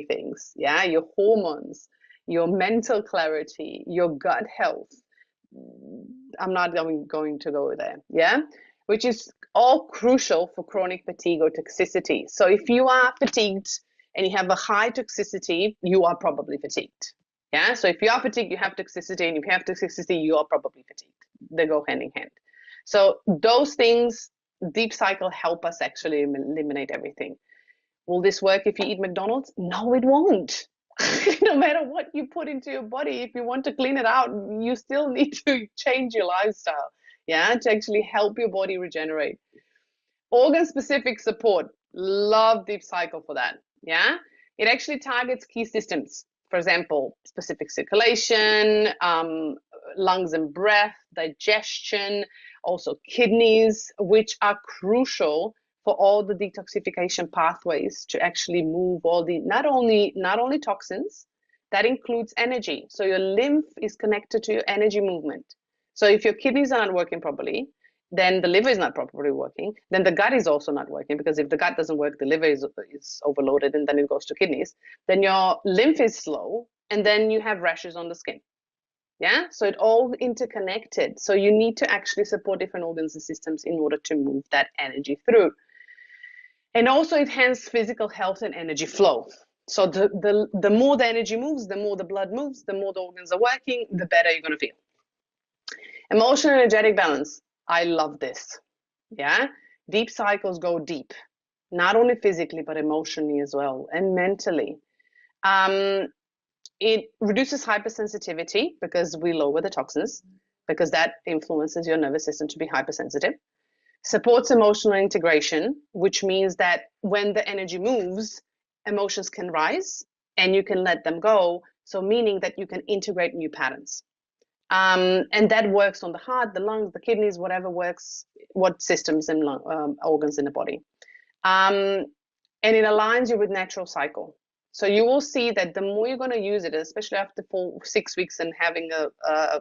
things. Yeah, your hormones, your mental clarity, your gut health. I'm not going to go there. Yeah, which is all crucial for chronic fatigue or toxicity. So if you are fatigued and you have a high toxicity, you are probably fatigued. Yeah. So if you are fatigued, you have toxicity, and if you have toxicity, you are probably fatigued. They go hand in hand. So those things, Deep Cycle help us actually eliminate everything. Will this work if you eat McDonald's? No, it won't. No matter what you put into your body, if you want to clean it out, you still need to change your lifestyle. Yeah, to actually help your body regenerate. Organ-specific support. Love Deep Cycle for that. Yeah, it actually targets key systems. For example, specific circulation, lungs and breath, digestion, also kidneys, which are crucial for all the detoxification pathways to actually move all the not only toxins, that includes energy. So your lymph is connected to your energy movement. So if your kidneys are not working properly, then the liver is not properly working, then the gut is also not working, because if the gut doesn't work, the liver is overloaded, and then it goes to kidneys. Then your lymph is slow, and then you have rashes on the skin. Yeah, so it all interconnected. So you need to actually support different organs and systems in order to move that energy through. And also enhance physical health and energy flow. So the more the energy moves, the more the blood moves, the more the organs are working, the better you're going to feel. Emotional energetic balance. I love this. Yeah. Deep cycles go deep, not only physically, but emotionally as well, and mentally. It reduces hypersensitivity because we lower the toxins, because that influences your nervous system to be hypersensitive. Supports emotional integration, which means that when the energy moves, emotions can rise and you can let them go. So, meaning that you can integrate new patterns. And that works on the heart, the lungs, the kidneys, whatever works, what systems and organs in the body. And it aligns you with natural cycle. So you will see that the more you're going to use it, especially after 6 weeks and having a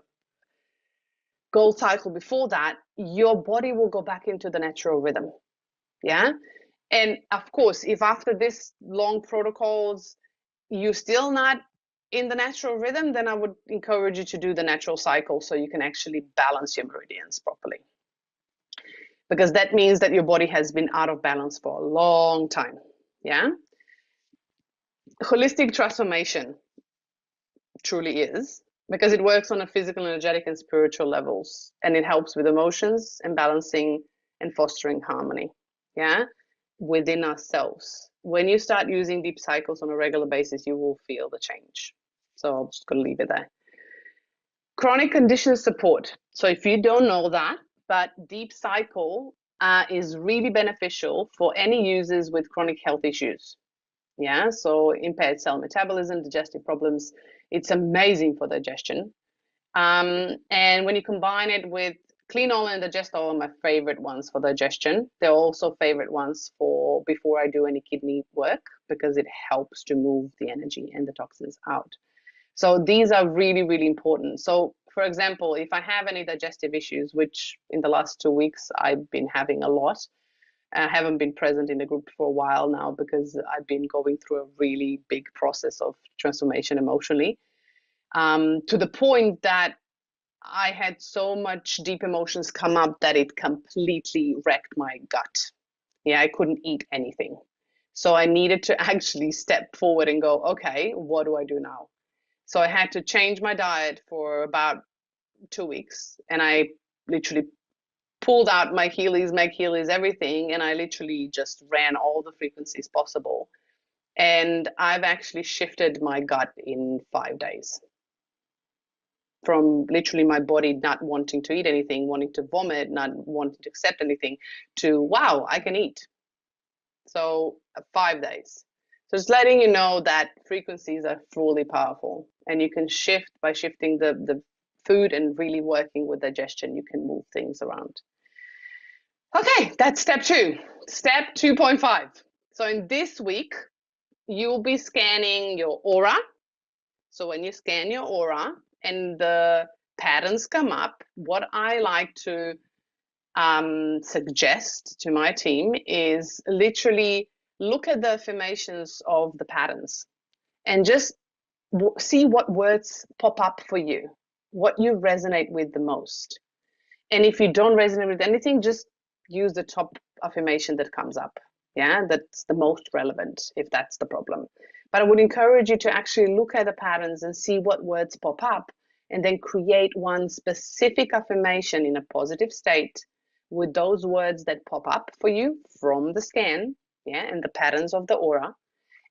gold cycle before that, your body will go back into the natural rhythm. Yeah. And of course, if after this long protocols, you're still not in the natural rhythm, then I would encourage you to do the natural cycle so you can actually balance your meridians properly. Because that means that your body has been out of balance for a long time. Yeah. Holistic transformation truly is, because it works on a physical, energetic, and spiritual levels, and it helps with emotions and balancing and fostering harmony. Yeah. Within ourselves. When you start using deep cycles on a regular basis, you will feel the change. So I'm just going to leave it there. Chronic condition support. So if you don't know that, but deep cycle is really beneficial for any users with chronic health issues. Yeah, so impaired cell metabolism, digestive problems. It's amazing for digestion. And when you combine it with clean oil and digest oil are my favorite ones for digestion. They're also favorite ones for before I do any kidney work, because it helps to move the energy and the toxins out. So these are really, really important. So for example, if I have any digestive issues, which in the last 2 weeks I've been having a lot, I haven't been present in the group for a while now because I've been going through a really big process of transformation emotionally, to the point that I had so much deep emotions come up that it completely wrecked my gut. Yeah, I couldn't eat anything. So I needed to actually step forward and go, okay, what do I do now? So I had to change my diet for about 2 weeks, and I literally pulled out my Healys, Meg Healys, everything, and I literally just ran all the frequencies possible. And I've actually shifted my gut in 5 days. From literally my body not wanting to eat anything, wanting to vomit, not wanting to accept anything, to wow, I can eat. So 5 days. So just letting you know that frequencies are truly powerful, and you can shift by shifting the food and really working with digestion. You can move things around. Okay, that's step 2. Step 2.5. So in this week, you'll be scanning your aura. So when you scan your aura and the patterns come up, what I like to suggest to my team is literally look at the affirmations of the patterns and just see what words pop up for you, what you resonate with the most. And if you don't resonate with anything, just use the top affirmation that comes up. Yeah, that's the most relevant if that's the problem. But I would encourage you to actually look at the patterns and see what words pop up, and then create one specific affirmation in a positive state with those words that pop up for you from the scan, yeah, and the patterns of the aura.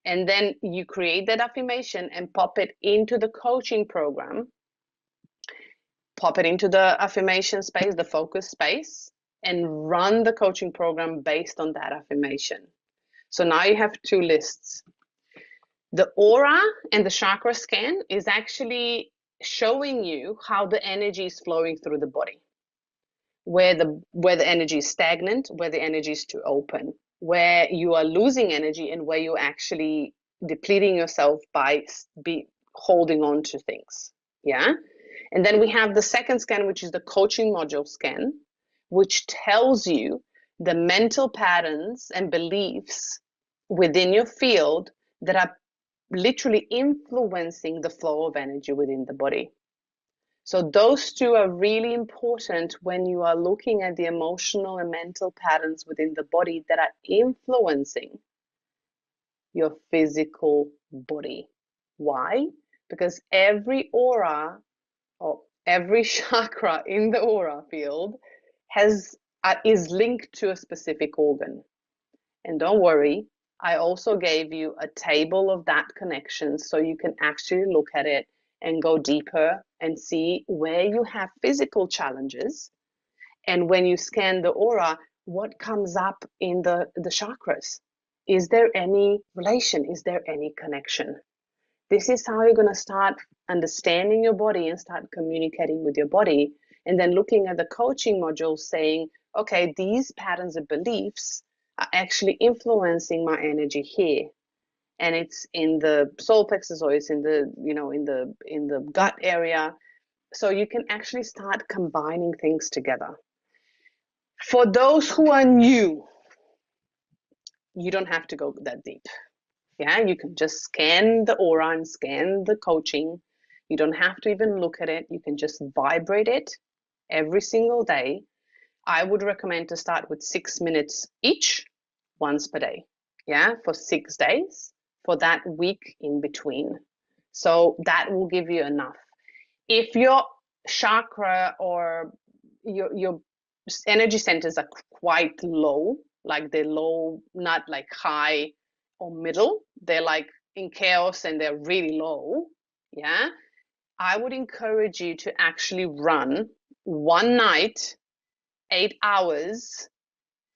And then you create that affirmation and pop it into the coaching program, pop it into the affirmation space, the focus space, and run the coaching program based on that affirmation. So now you have 2 lists. The aura and the chakra scan is actually showing you how the energy is flowing through the body, where the energy is stagnant, where the energy is too open, where you are losing energy, and where you're actually depleting yourself by holding on to things. Yeah. And then we have the second scan, which is the coaching module scan, which tells you the mental patterns and beliefs within your field that are literally influencing the flow of energy within the body. So those 2 are really important when you are looking at the emotional and mental patterns within the body that are influencing your physical body. Why? Because every aura or every chakra in the aura field is linked to a specific organ. And don't worry, I also gave you a table of that connection so you can actually look at it and go deeper and see where you have physical challenges. And when you scan the aura, what comes up in the chakras? Is there any relation? Is there any connection? This is how you're going to start understanding your body and start communicating with your body. And then looking at the coaching module saying, okay, these patterns of beliefs are actually influencing my energy here. And it's in the solar plexus, or it's in the, in the gut area. So you can actually start combining things together. For those who are new, you don't have to go that deep. Yeah, you can just scan the aura and scan the coaching. You don't have to even look at it. You can just vibrate it every single day. I would recommend to start with 6 minutes each, once per day. Yeah, for 6 days, for that week in between. So that will give you enough. If your chakra or your energy centers are quite low, like they're low, not like high or middle, they're like in chaos and they're really low, yeah, I would encourage you to actually run one night, 8 hours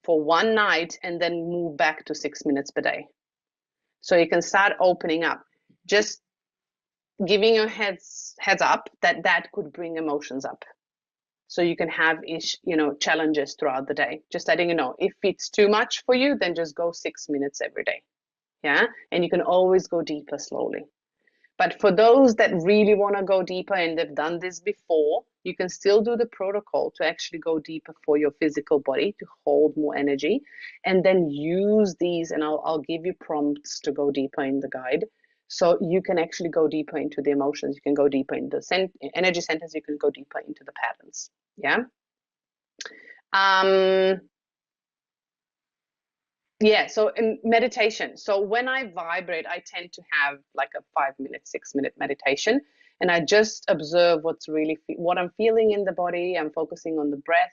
for one night, and then move back to 6 minutes per day. So you can start opening up. Just giving your heads up that could bring emotions up. So you can have challenges throughout the day. Just letting you know, if it's too much for you, then just go 6 minutes every day. Yeah, and you can always go deeper slowly. But for those that really want to go deeper and they've done this before, you can still do the protocol to actually go deeper for your physical body to hold more energy, and then use these, and I'll give you prompts to go deeper in the guide. So you can actually go deeper into the emotions. You can go deeper into the energy centers. You can go deeper into the patterns. Yeah. Yeah, so in meditation. So when I vibrate, I tend to have like a 5-minute, 6-minute meditation, and I just observe what I'm feeling in the body. I'm focusing on the breath.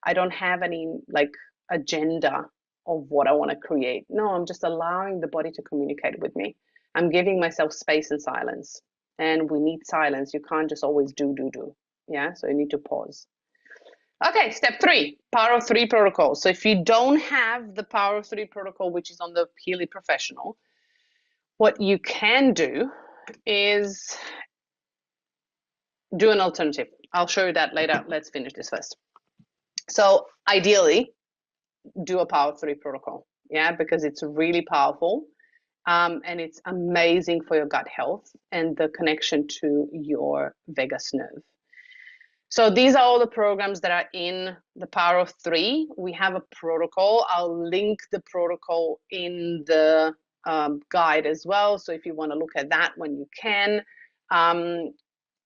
I don't have any like agenda of what I want to create. No, I'm just allowing the body to communicate with me. I'm giving myself space and silence. And we need silence. You can't just always do. Yeah, so you need to pause. Okay, step 3, Power of 3 protocol. So if you don't have the Power of 3 protocol, which is on the Healy Professional, what you can do is do an alternative. I'll show you that later. Let's finish this first. So ideally, do a Power of 3 protocol, yeah, because it's really powerful, and it's amazing for your gut health and the connection to your vagus nerve. So these are all the programs that are in the Power of 3. We have a protocol. I'll link the protocol in the guide as well. So if you want to look at that when you can.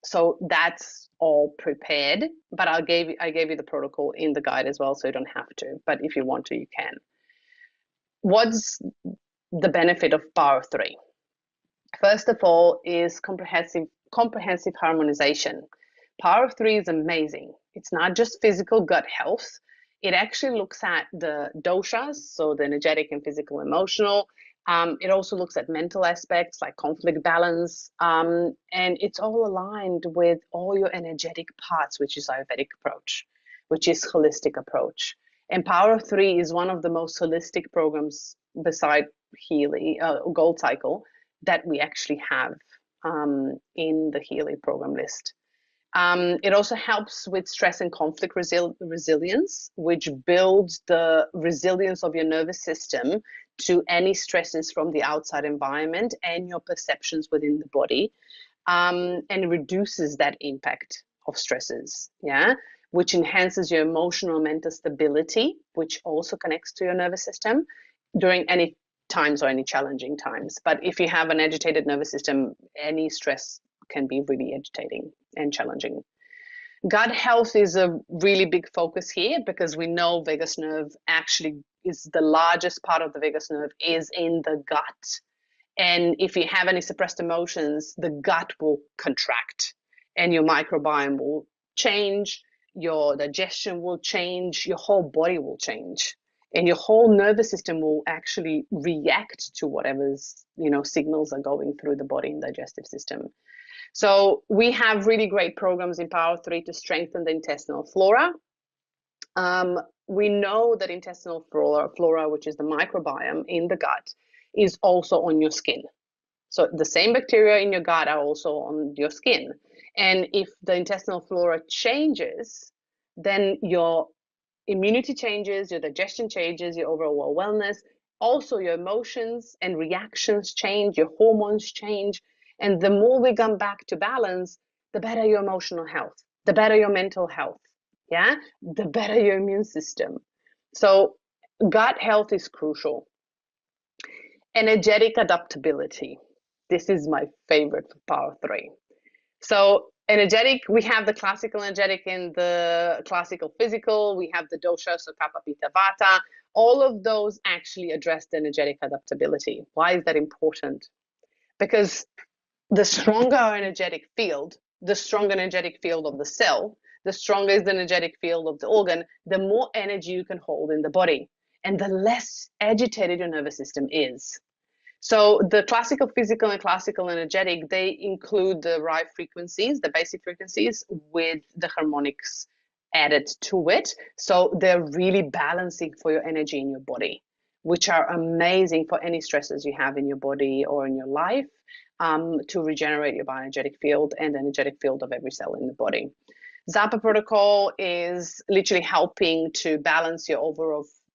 So that's all prepared, but I gave you the protocol in the guide as well, so you don't have to. But if you want to, you can. What's the benefit of Power of 3? First of all is comprehensive harmonization. Power of 3 is amazing. It's not just physical gut health. It actually looks at the doshas, so the energetic and physical emotional. It also looks at mental aspects like conflict balance. And it's all aligned with all your energetic parts, which is Ayurvedic approach, which is holistic approach. And Power of 3 is one of the most holistic programs beside Healy, Gold Cycle, that we actually have in the Healy program list. It also helps with stress and conflict resilience, which builds the resilience of your nervous system to any stresses from the outside environment and your perceptions within the body, and reduces that impact of stresses, yeah, which enhances your emotional and mental stability, which also connects to your nervous system during any times or any challenging times. But if you have an agitated nervous system, any stress can be really agitating and challenging. Gut health is a really big focus here because we know vagus nerve actually is the largest part of the vagus nerve is in the gut. And if you have any suppressed emotions, the gut will contract and your microbiome will change, your digestion will change, your whole body will change. And your whole nervous system will actually react to whatever's, signals are going through the body and digestive system. So we have really great programs in Power 3 to strengthen the intestinal flora. We know that intestinal flora, which is the microbiome in the gut, is also on your skin. So the same bacteria in your gut are also on your skin. And if the intestinal flora changes, then your immunity changes, your digestion changes, your overall wellness, also your emotions and reactions change, your hormones change. And the more we come back to balance, the better your emotional health, the better your mental health, yeah, the better your immune system. So gut health is crucial. Energetic adaptability. This is my favorite for Power 3. So energetic, we have the classical energetic and the classical physical. We have the dosha, so kapha, pitta, vata. All of those actually address the energetic adaptability. Why is that important? Because the stronger our energetic field, the stronger energetic field of the cell, the stronger is the energetic field of the organ, the more energy you can hold in the body, and the less agitated your nervous system is. So the classical physical and classical energetic, they include the right frequencies, the basic frequencies, with the harmonics added to it. So they're really balancing for your energy in your body, which are amazing for any stresses you have in your body or in your life, to regenerate your bioenergetic field and the energetic field of every cell in the body. Zappa protocol is literally helping to balance your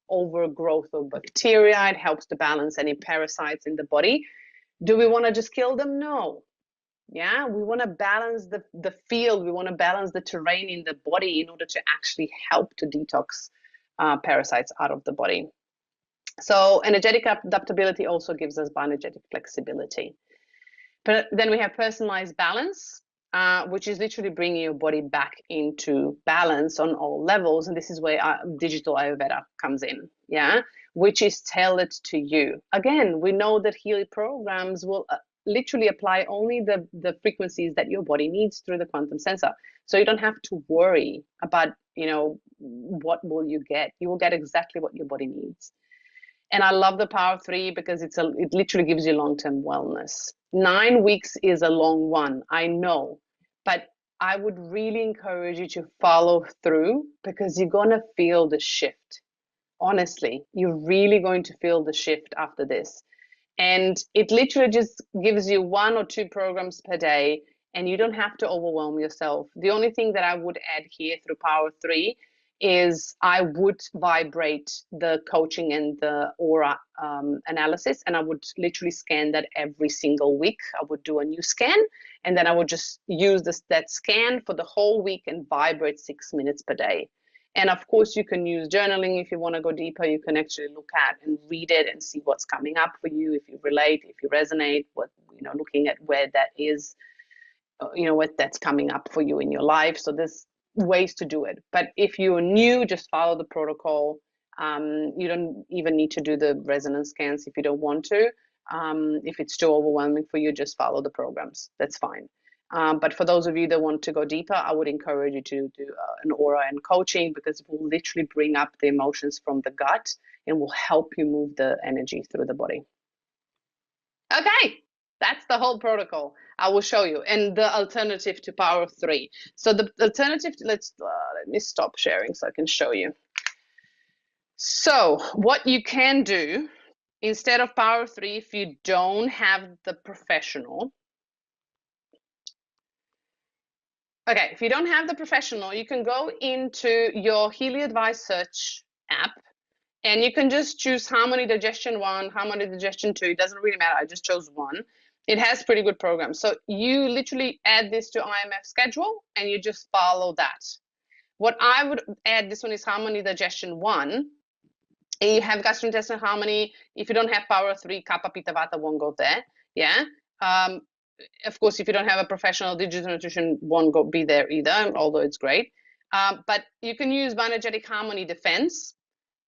overgrowth of bacteria. It helps to balance any parasites in the body. Do we want to just kill them? No. Yeah, we want to balance the field. We want to balance the terrain in the body in order to actually help to detox parasites out of the body. So energetic adaptability also gives us bioenergetic flexibility. But then we have personalized balance, which is literally bringing your body back into balance on all levels. And this is where digital Ayurveda comes in, yeah, which is tailored to you. Again, we know that Healy programs will literally apply only the frequencies that your body needs through the quantum sensor. So you don't have to worry about, what will you get? You will get exactly what your body needs. And I love the Power 3 because it literally gives you long-term wellness. 9 weeks is a long one, I know, but I would really encourage you to follow through because you're going to feel the shift. Honestly, you're really going to feel the shift after this. And it literally just gives you 1 or 2 programs per day, and you don't have to overwhelm yourself. The only thing that I would add here through Power 3 is I would vibrate the coaching and the aura analysis, and I would literally scan that every single week. I would do a new scan, and then I would just use that scan for the whole week and vibrate 6 minutes per day. And of course, you can use journaling if you want to go deeper. You can actually look at and read it and see what's coming up for you, if you relate, if you resonate, looking at where that is, what that's coming up for you in your life. So there's ways to do it. But if you're new, just follow the protocol. You don't even need to do the resonance scans if you don't want to. If it's too overwhelming for you, just follow the programs. That's fine. But for those of you that want to go deeper, I would encourage you to do an aura and coaching because it will literally bring up the emotions from the gut and will help you move the energy through the body. Okay, that's the whole protocol. I will show you. And the alternative to Power 3. So the alternative, let me stop sharing so I can show you. So what you can do instead of Power 3, if you don't have the professional, okay, if you don't have the professional, you can go into your Healy Advice Search app and you can just choose Harmony Digestion 1, Harmony Digestion 2. It doesn't really matter. I just chose 1. It has pretty good programs. So you literally add this to IMF schedule and you just follow that. What I would add, this one is Harmony Digestion 1. And you have gastrointestinal harmony. If you don't have Power 3, Kapha, Pitta, Vata won't go there. Yeah. Of course, if you don't have a professional, digital nutrition won't be there either, although it's great. But you can use bioenergetic harmony defense.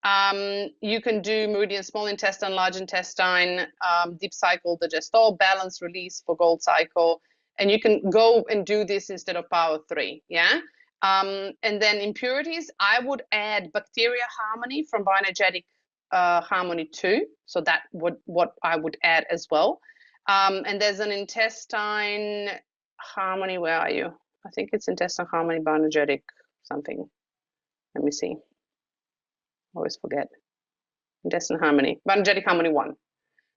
You can do meridian, small intestine, large intestine, deep cycle, digestol, balance, release for gold cycle. And you can go and do this instead of power 3, yeah? And then impurities, I would add bacteria harmony from bioenergetic harmony 2. So that would what I would add as well. And there's an intestine harmony, where are you? I think it's intestine harmony, bioenergetic something. Let me see. Always forget. Intestine harmony, bioenergetic harmony 1.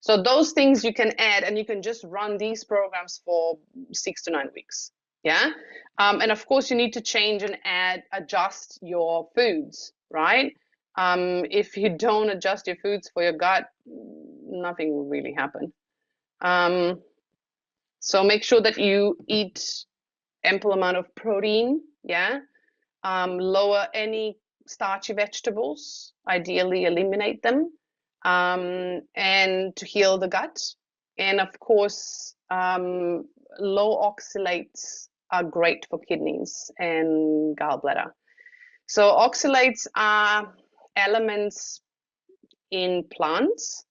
So those things you can add, and you can just run these programs for 6 to 9 weeks. Yeah. And of course, you need to change and adjust your foods, right? If you don't adjust your foods for your gut, nothing will really happen. So make sure that you eat ample amount of protein. Yeah. Lower any starchy vegetables, ideally eliminate them, and to heal the gut. And of course, low oxalates are great for kidneys and gallbladder. So oxalates are elements in plants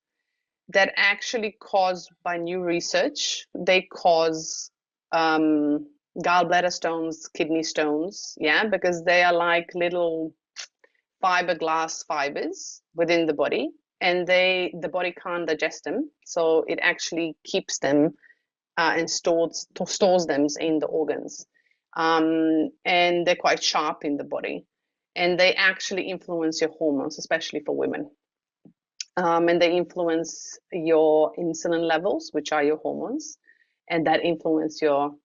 that actually cause, by new research, they cause gallbladder stones, kidney stones, yeah, because they are like little fiberglass fibers within the body, and the body can't digest them, so it actually keeps them and stores them in the organs, and they're quite sharp in the body, and they actually influence your hormones, especially for women. And they influence your insulin levels, which are your hormones, and that influence your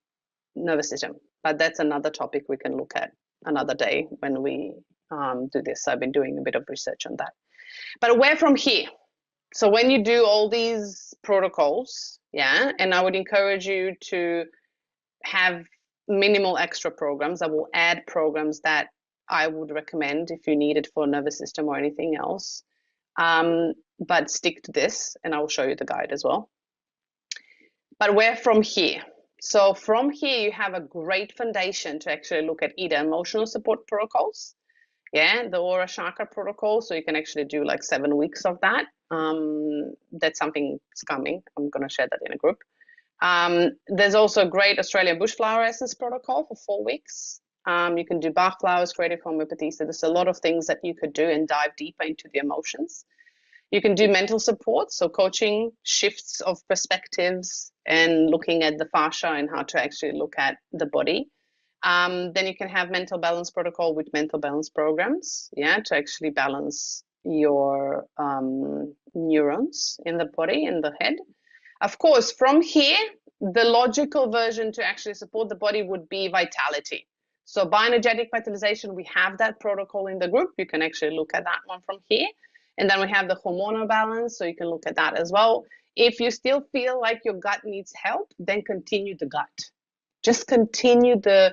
nervous system. But that's another topic we can look at another day when we do this. I've been doing a bit of research on that. But where from here? So when you do all these protocols, yeah, and I would encourage you to have minimal extra programs. I will add programs that I would recommend if you need it for nervous system or anything else. But stick to this, and I will show you the guide as well. But where from here? So from here, you have a great foundation to actually look at either emotional support protocols, yeah, the Aura Chakra protocol. So you can actually do like 7 weeks of that. That's something that's coming. I'm going to share that in a group. There's also a great Australian bushflower essence protocol for 4 weeks. You can do Bach flowers, creative homeopathy. So there's a lot of things that you could do and dive deeper into the emotions. You can do mental support, so coaching, shifts of perspectives, and looking at the fascia and how to actually look at the body. Then you can have mental balance protocol with mental balance programs, yeah, to actually balance your neurons in the body, in the head. Of course, from here, the logical version to actually support the body would be vitality. So bioenergetic vitalization, we have that protocol in the group. You can actually look at that one from here. And then we have the hormonal balance, so you can look at that as well. If you still feel like your gut needs help, then continue the gut. Just continue the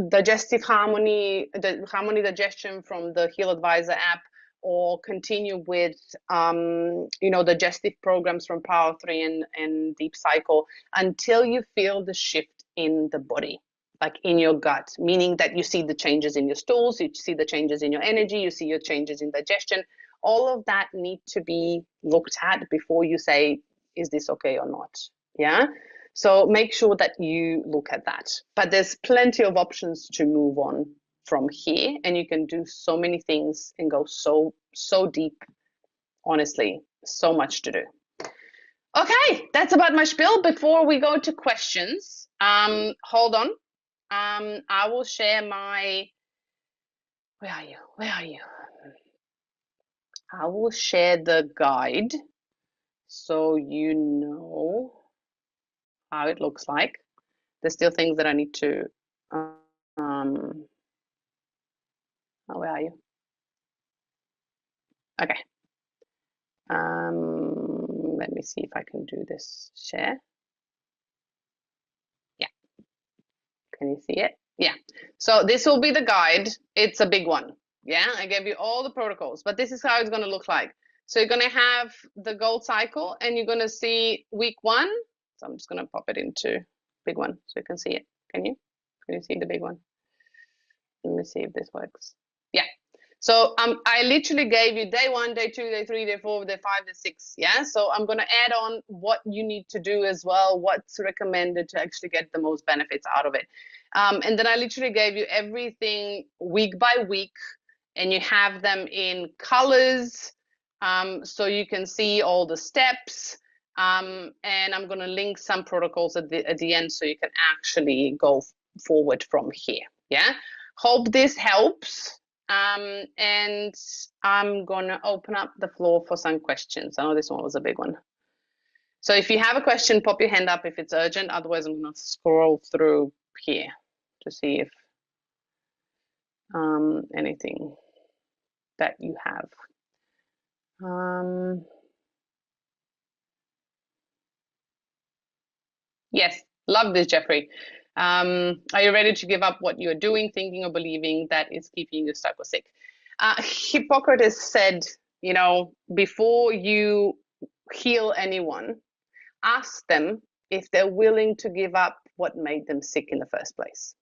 digestive harmony, the harmony digestion from the Heal Advisor app, or continue with digestive programs from Power 3 and Deep Cycle until you feel the shift in the body, like in your gut, meaning that you see the changes in your stools, you see the changes in your energy, you see your changes in digestion. All of that need to be looked at before you say, is this okay or not? Yeah. So make sure that you look at that. But there's plenty of options to move on from here, and you can do so many things and go so deep. Honestly, so much to do. Okay, that's about my spiel. Before we go to questions, hold on. I will share my. Where are you? I will share the guide so you know how it looks like. There's still things that I need to. Where are you? Okay. Let me see if I can do this share. Yeah. Can you see it? Yeah. So this will be the guide. It's a big one. Yeah. I gave you all the protocols, but this is how it's going to look like. So you're going to have the gold cycle, and you're going to see week 1. So I'm just going to pop it into big one so you can see it. Can you see the big one? Let me see if this works. Yeah. So I literally gave you day 1, day 2, day 3, day 4, day 5, day 6. Yeah. So I'm going to add on what you need to do as well, what's recommended to actually get the most benefits out of it. And then I literally gave you everything week by week, and you have them in colors, so you can see all the steps. And I'm going to link some protocols at the end so you can actually go forward from here. Yeah. Hope this helps. And I'm going to open up the floor for some questions. I know this one was a big one. So if you have a question, pop your hand up if it's urgent. Otherwise, I'm going to scroll through here to see if anything that you have. Yes, love this, Jeffrey. Are you ready to give up what you're doing, thinking, or believing that is keeping you stuck or sick? Hippocrates said, you know, before you heal anyone, ask them if they're willing to give up what made them sick in the first place.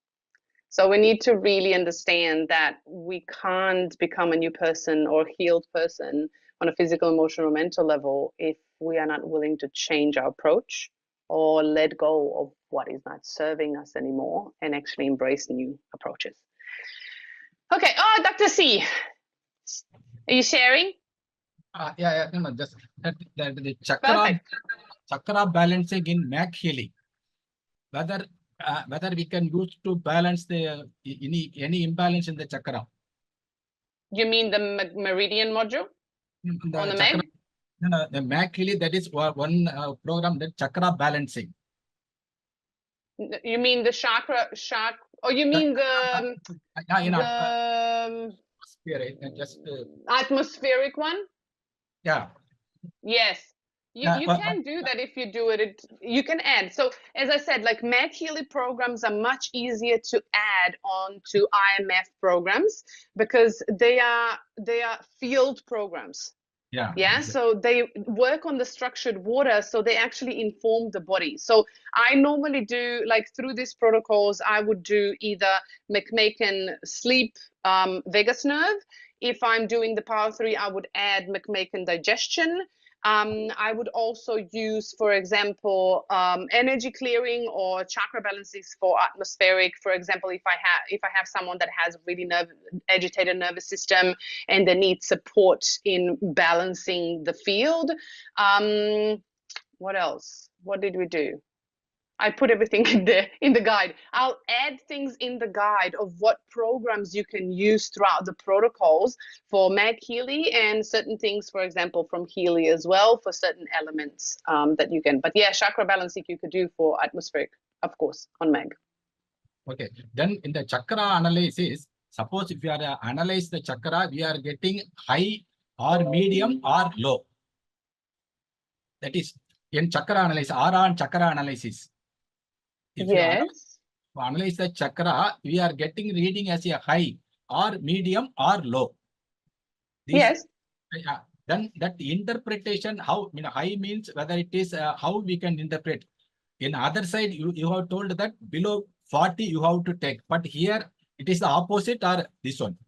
So we need to really understand that we can't become a new person or healed person on a physical, emotional, or mental level if we are not willing to change our approach or let go of what is not serving us anymore and actually embrace new approaches. Okay. Oh, Dr. C, are you sharing? Yeah, no, just that the chakra balancing in Healy. Whether we can use to balance the any imbalance in the chakra. You mean the meridian module on the chakra, Meg? No, the Healy, that is one program, that chakra balancing. You mean the chakra? Oh, you mean the atmospheric one? Yeah. Yes. You can do that if you do it. You can add. So as I said, like Healy programs are much easier to add on to IMF programs because they are field programs. Yeah. Yeah. So they work on the structured water. So they actually inform the body. So I normally do, like through these protocols, I would do either McMaken sleep, vagus nerve. If I'm doing the power 3, I would add McMaken digestion. I would also use, for example, energy clearing or chakra balances for atmospheric. For example, if I have someone that has a really agitated nervous system and they need support in balancing the field. What else? What did we do? I put everything in the guide. I'll add things in the guide of what programs you can use throughout the protocols for Healy and certain things, for example, from Healy as well for certain elements that you can. But yeah, chakra balancing you could do for atmospheric, of course, on Meg. Okay. Then in the chakra analysis, suppose if you are analyze the chakra, we are getting high or medium or low. That is in chakra analysis, and chakra analysis. If you analyze the chakra, we are getting reading as a high or medium or low. Yes. Then that interpretation, how high means whether it is how we can interpret. In other side, you have told that below 40 you have to take, but here it is the opposite or this one.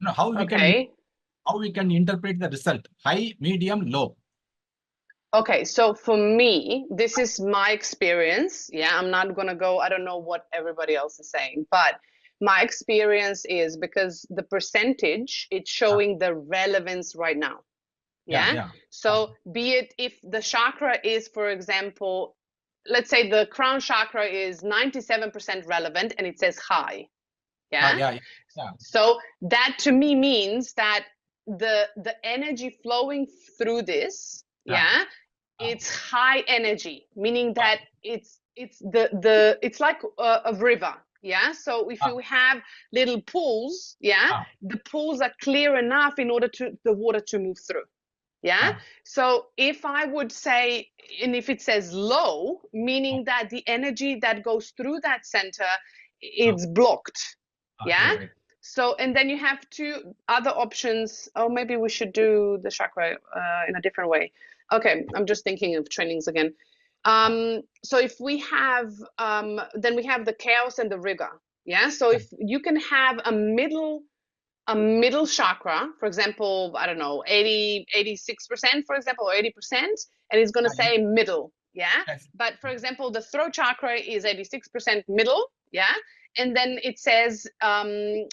How we can interpret the result? High, medium, low. Okay, so for me, this is my experience. Yeah, I'm not going to go, I don't know what everybody else is saying, but my experience is because the percentage, it's showing the relevance right now. Yeah. So be it if the chakra is, for example, let's say the crown chakra is 97% relevant and it says high. Yeah. So that to me means that the energy flowing through this, it's high energy, meaning that it's like a river. Yeah. So if you have little pools, the pools are clear enough in order to the water to move through. Yeah. So if I would say, and if it says low, meaning that the energy that goes through that center, it's blocked. Yeah. So, and then you have two other options. Oh, maybe we should do the chakra in a different way. Okay, I'm just thinking of trainings again. So if we have, then we have the chaos and the rigor. Yeah, so if you can have a middle chakra, for example, I don't know, 86%, for example, or 80%, and it's going to say middle. Yeah. Yes. But for example, the throat chakra is 86% middle. Yeah. And then it says, the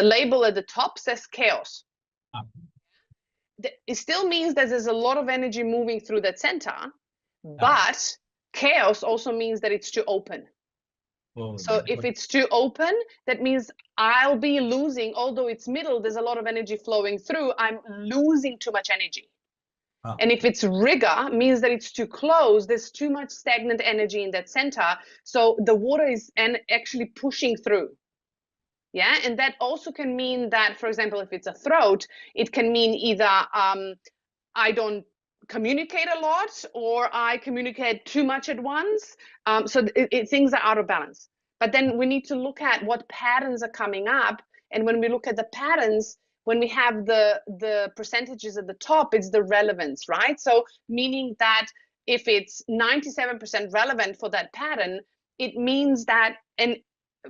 label at the top says chaos. It still means that there's a lot of energy moving through that center, but chaos also means that it's too open. So if it's too open, that means I'll be losing, although it's middle, there's a lot of energy flowing through, I'm losing too much energy. And if it's rigor, means that it's too closed, there's too much stagnant energy in that center, so the water is actually pushing through. Yeah, and that also can mean that, for example, if it's a throat, it can mean either I don't communicate a lot, or I communicate too much at once. So things are out of balance. But then we need to look at what patterns are coming up. And when we look at the patterns, when we have the percentages at the top, it's the relevance, right? So meaning that if it's 97% relevant for that pattern, it means that, and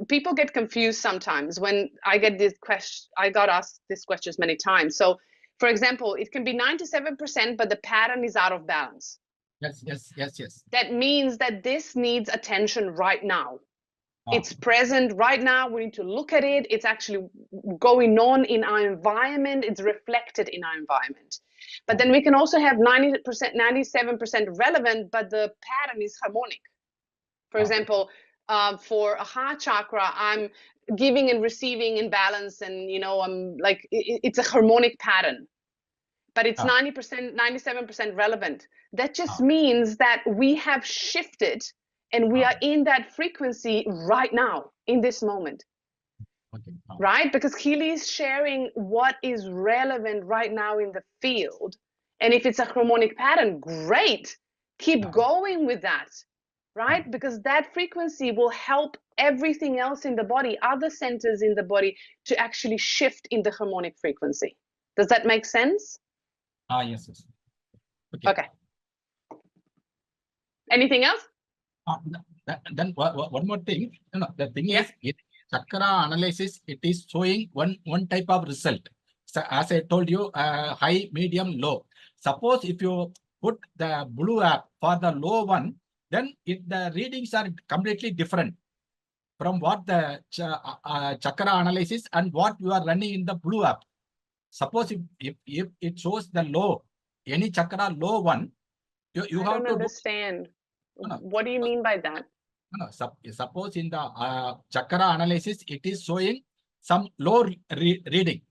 people get confused sometimes when I get this question, I got asked this questions many times. So for example, it can be 97%, but the pattern is out of balance. Yes. That means that this needs attention right now. It's present right now. We need to look at it. It's actually going on in our environment. It's reflected in our environment. But then we can also have 90%, 97% relevant, but the pattern is harmonic. For example, for a heart chakra, I'm giving and receiving in balance, and I'm like, it's a harmonic pattern, but it's 90%, 97% relevant. That just means that we have shifted and we are in that frequency right now, in this moment. Right? Because Healy is sharing what is relevant right now in the field. And if it's a harmonic pattern, great. Keep going with that. Right? Because that frequency will help everything else in the body, other centers in the body, to actually shift in the harmonic frequency. Does that make sense? Yes. Okay. Anything else? Then one more thing. The thing is, in chakra analysis, it is showing one type of result. So as I told you, high, medium, low. Suppose if you put the blue app for the low one, then the readings are completely different from what the chakra analysis and what you are running in the blue app. Suppose if it shows the low, any chakra low one, you I have don't to understand. What do you mean by that? No, suppose in the chakra analysis, it is showing some low reading,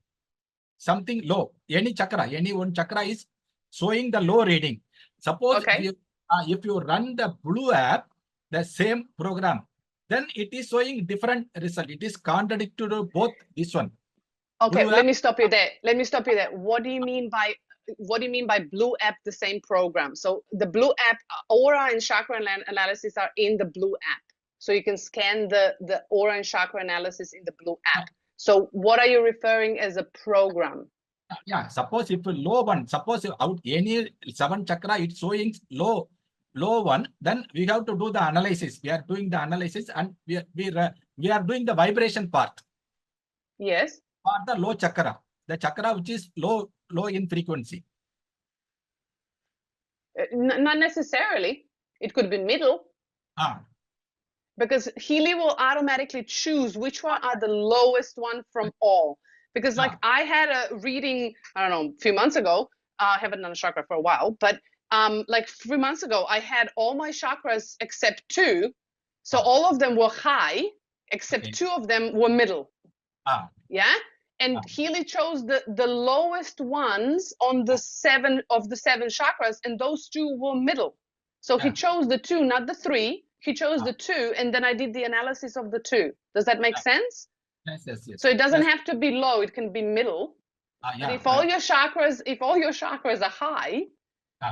something low. Any chakra, any one chakra is showing the low reading. Suppose if you run the blue app, the same program, then it is showing different result. It is contradictory to both this one. Okay, let me stop you there. What do you mean by blue app, the same program? So the blue app, aura and chakra analysis are in the blue app. So you can scan the aura and chakra analysis in the blue app. So what are you referring as a program? Yeah, suppose if low one, suppose out any 7 chakra, it's showing low one, then we have to do the analysis. We are doing the analysis and we are doing the vibration part. Yes. For the low chakra, the chakra which is low in frequency. Not necessarily. It could be middle. Because Healy will automatically choose which one are the lowest one from all. Because like I had a reading, I don't know, a few months ago. I haven't done a chakra for a while, but like 3 months ago, I had all my chakras except 2. So all of them were high, except 2 of them were middle. Yeah. And Healy chose the lowest ones on the 7 of the 7 chakras, and those 2 were middle. So he chose the 2, not the 3. He chose the 2, and then I did the analysis of the 2. Does that make sense? Yes. So it doesn't have to be low; it can be middle. But if all your chakras are high,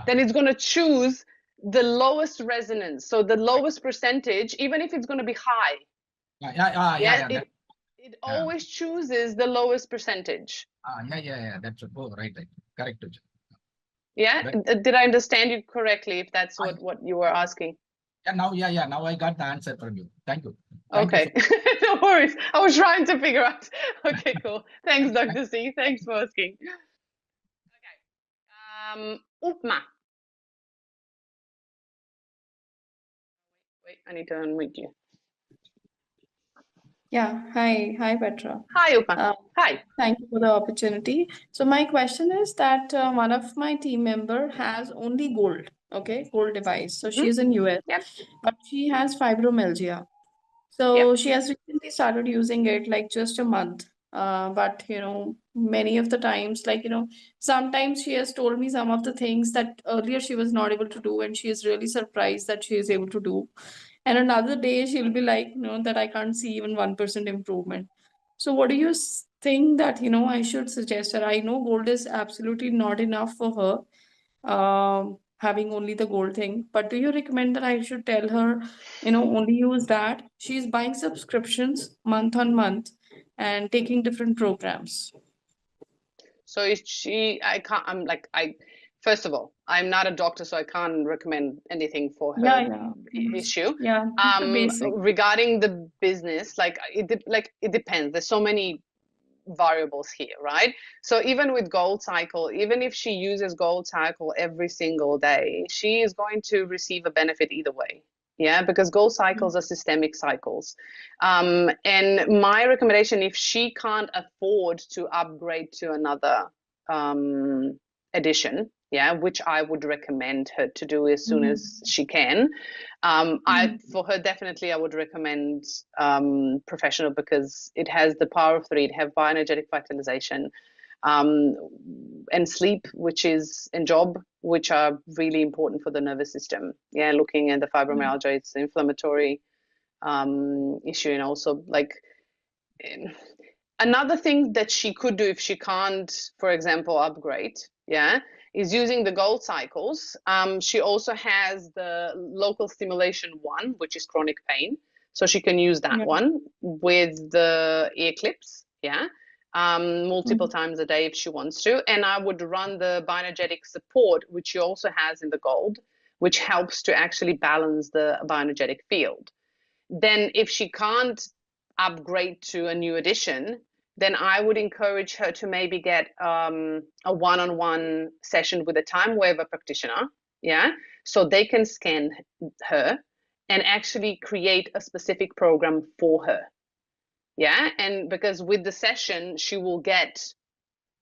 then it's going to choose the lowest resonance. So the lowest percentage, even if it's going to be high. It always chooses the lowest percentage. That's right. Correct. Yeah. Did I understand you correctly? If that's what you were asking. Yeah, now I got the answer from you. Thank you. Okay, no worries. I was trying to figure out. Okay, cool. Thanks, Dr. C. Thanks for asking. Okay. Upma. Wait, I need to unmute you. Yeah, hi, Petra. Hi, Upma. Hi. Thank you for the opportunity. So my question is that one of my team member has only gold, okay, gold device. So she's in US, Yep. but she has fibromyalgia. Yep. So she has recently started using it like just a month. But many of the times, sometimes she has told me some of the things that earlier she was not able to do, and she is really surprised that she is able to do. And another day she'll be like, that I can't see even 1% improvement. So what do you think that, I should suggest her? I know gold is absolutely not enough for her, having only the gold thing. But do you recommend that I should tell her, only use that? She's buying subscriptions month on month and taking different programs. So is she, I can't, first of all, I'm not a doctor, so I can't recommend anything for her Yeah. issue. Yeah, the basic. Regarding the business, it depends. There's so many variables here, right? So even with Gold Cycle, even if she uses Gold Cycle every single day, she is going to receive a benefit either way. Yeah, because gold cycles are systemic cycles. And my recommendation, if she can't afford to upgrade to another edition, yeah, which I would recommend her to do as soon as she can. For her, definitely, I would recommend professional, because it has the power of 3. It have bioenergetic vitalization, and sleep, and job, which are really important for the nervous system. Yeah, looking at the fibromyalgia, it's an inflammatory issue, and also another thing that she could do if she can't, for example, upgrade, yeah, is using the gold cycles. She also has the local stimulation one, which is chronic pain. So she can use that one with the ear clips, yeah, multiple times a day if she wants to. And I would run the bioenergetic support, which she also has in the gold, which helps to actually balance the bioenergetic field. Then if she can't upgrade to a new edition, then I would encourage her to maybe get a one-on-one session with a time waiver practitioner, yeah, so they can scan her and actually create a specific program for her, yeah. And because with the session, she will get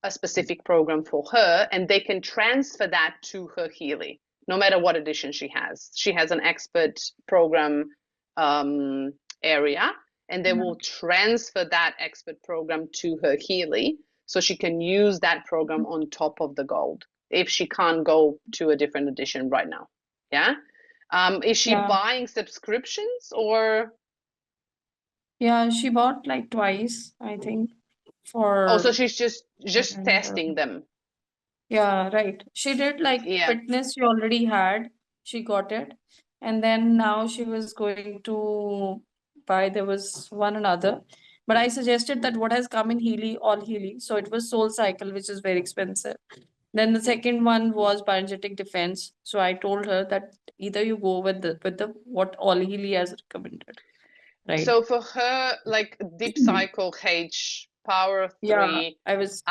a specific program for her, and they can transfer that to her Healy, no matter what edition she has. She has an expert program area, and they will transfer that expert program to her Healy, so she can use that program on top of the gold if she can't go to a different edition right now. Yeah. Is she buying subscriptions or? Yeah, she bought like twice, I think, for. Oh, so she's just testing them. Yeah, right. She did like fitness she already had. She got it. And then now she was going to buy, there was one another. But I suggested that what has come in Healy, all Healy. So it was Soul Cycle, which is very expensive. Then the second one was Bioenergetic Defense. So I told her that either you go with the what all Healy has recommended. Right. So for her, like Deep Cycle H, Power of 3, I was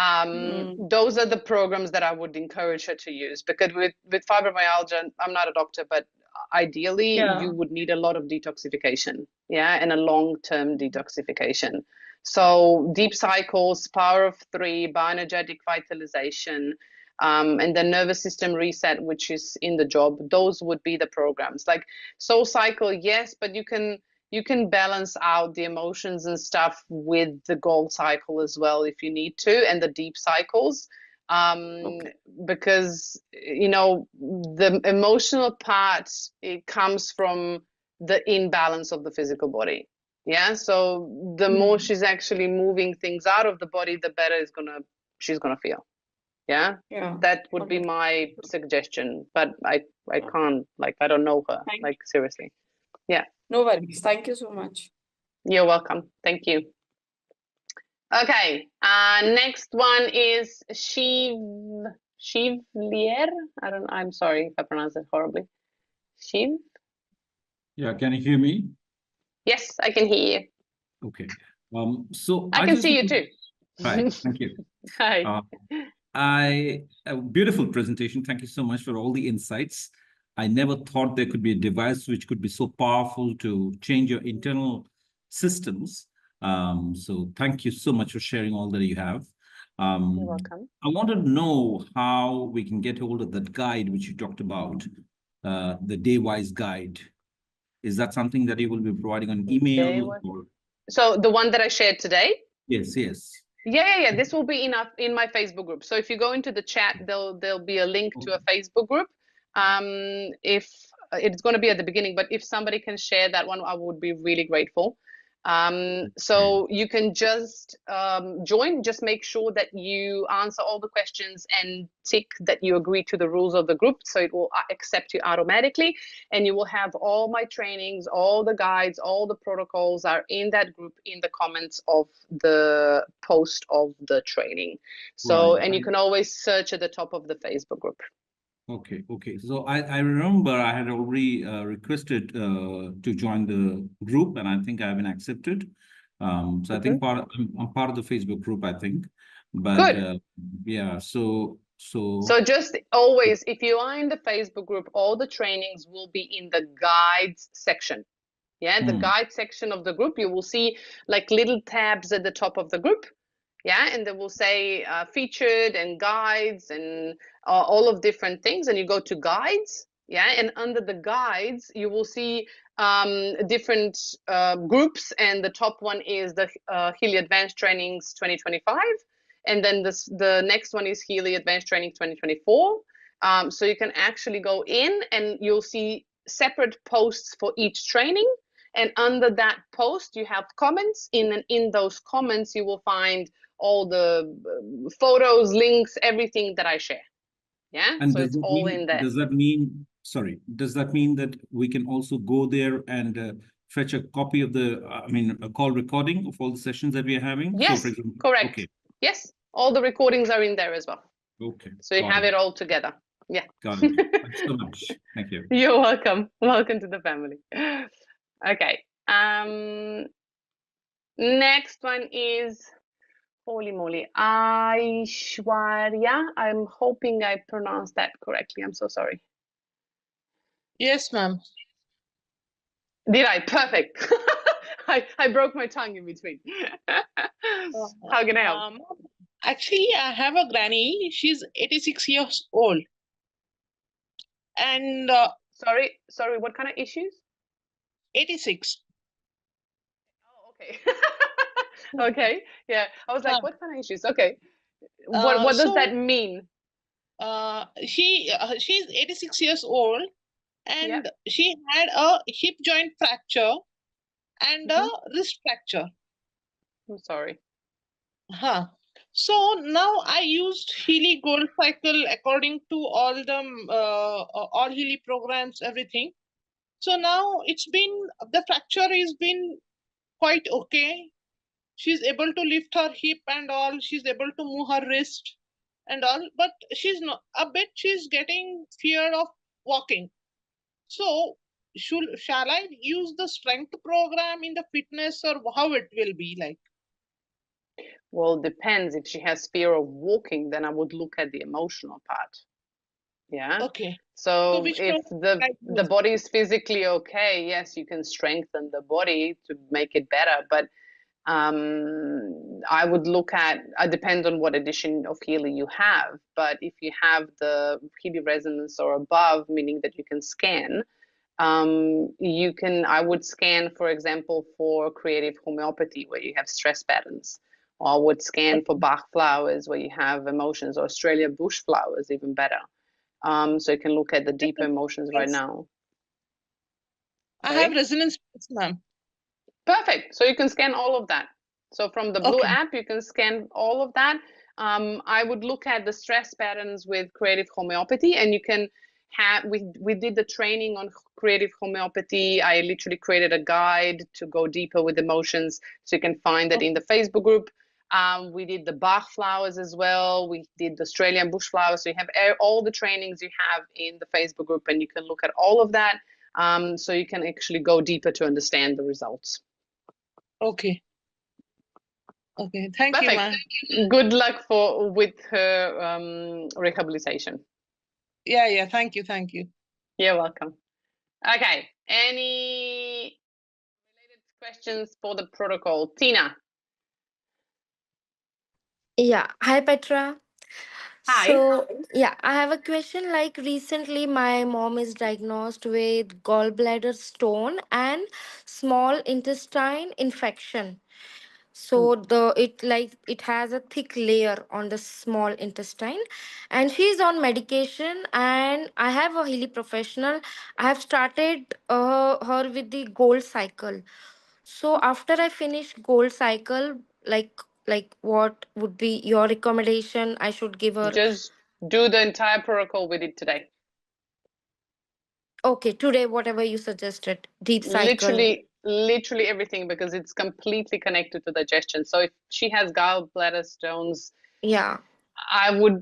those are the programs that I would encourage her to use, because with fibromyalgia, I'm not a doctor, but ideally you would need a lot of detoxification, yeah, and a long-term detoxification. So Deep Cycles, Power of 3, Bioenergetic Vitalization, and the nervous system reset, which is in the job, those would be the programs. Like Soul Cycle, yes, but you can balance out the emotions and stuff with the gold cycle as well if you need to, and the deep cycles, because the emotional part, it comes from the imbalance of the physical body. Yeah, so the more she's actually moving things out of the body, the better she's gonna feel. Yeah, that would be my suggestion, but I can't, I don't know her, seriously. Yeah. No worries. Thank you so much. You're welcome. Thank you. Okay. Next one is Shivlier. I'm sorry if I pronounce it horribly. Shiv? Yeah, can you hear me? Yes, I can hear you. Okay. So I can just see you want- too. Hi, thank you. Hi. A beautiful presentation. Thank you so much for all the insights. I never thought there could be a device which could be so powerful to change your internal systems. So thank you so much for sharing all that you have. You're welcome. I want to know how we can get hold of that guide which you talked about, the day-wise guide. Is that something that you will be providing on email or? So the one that I shared today? Yes, yes. Yeah. This will be in my Facebook group. So if you go into the chat, there'll be a link to a Facebook group. If it's going to be at the beginning, but if somebody can share that one, I would be really grateful. So you can just join, just make sure that you answer all the questions and tick that you agree to the rules of the group, so it will accept you automatically, and you will have all my trainings, all the guides, all the protocols are in that group in the comments of the post of the training. So Right. And you can always search at the top of the Facebook group. Okay. So I remember I had already requested to join the group, and I think I've been accepted. So I think I'm part of the Facebook group, I think. But Good. yeah, so just always, if you are in the Facebook group, all the trainings will be in the guides section. Yeah, the guide section of the group, you will see like little tabs at the top of the group. Yeah, and they will say featured and guides and all of different things, and you go to guides. Yeah, and under the guides you will see different groups, and the top one is the Healy Advanced Trainings 2025, and then the next one is Healy Advanced Training 2024. So you can actually go in and you'll see separate posts for each training, and under that post you have comments. In those comments you will find all the photos, links, everything that I share. Yeah, and so it's all in there. does that mean that we can also go there and fetch a copy of a call recording of all the sessions that we are having? Yes, so, for example, correct. Okay. Yes, all the recordings are in there as well. Okay. So you have it all together. Yeah. Got it. Thanks so much. Thank you. You're welcome. Welcome to the family. Okay. Next one is, holy moly, Aishwarya. I'm hoping I pronounced that correctly. I'm so sorry. Yes, ma'am. Did I? Perfect. I broke my tongue in between. How can I help? Actually, I have a granny. She's 86 years old. And Sorry, what kind of issues? 86. Oh, okay. Okay. Yeah. I was like, what kind of issues? Okay. What does that mean? She's 86 years old, and Yeah. she had a hip joint fracture and a wrist fracture. I'm sorry. So now I used Healy Gold Cycle according to all the all Healy programs, everything. So now the fracture has been quite okay. She's able to lift her hip and all. She's able to move her wrist and all. But she's getting fear of walking. So shall I use the strength program in the fitness, or how it will be like? Well, it depends. If she has fear of walking, then I would look at the emotional part. Yeah. Okay. So which if program the body is physically okay, yes, you can strengthen the body to make it better. But I would look at, it depends on what edition of Healy you have. But if you have the Healy resonance or above, meaning that you can scan, I would scan, for example, for creative homeopathy where you have stress patterns, or I would scan for Bach flowers where you have emotions, or Australia bush flowers, even better. So you can look at the deeper emotions right now. I have resonance, ma'am. Perfect. So you can scan all of that. So from the Blue app, you can scan all of that. I would look at the stress patterns with creative homeopathy, and you can have, we did the training on creative homeopathy. I literally created a guide to go deeper with emotions. So you can find that in the Facebook group. We did the Bach flowers as well. We did the Australian bush flowers. So you have all the trainings you have in the Facebook group, and you can look at all of that. so you can actually go deeper to understand the results. Okay. Okay. Thank you, Perfect. ma'am. Good luck with her rehabilitation. Yeah. Thank you. Thank you. You're welcome. Okay. Any related questions for the protocol? Tina. Yeah. Hi, Petra. Hi. So, yeah, I have a question. Like, recently, my mom is diagnosed with gallbladder stone and small intestine infection. So it has a thick layer on the small intestine, and she's on medication. And I have a Healy professional. I have started her with the gold cycle. So after I finish gold cycle, like what would be your recommendation? I should give her. Just do the entire protocol with it today. Okay, today whatever you suggested, deep cycle. Literally everything, because it's completely connected to digestion. So if she has gallbladder stones, Yeah. I would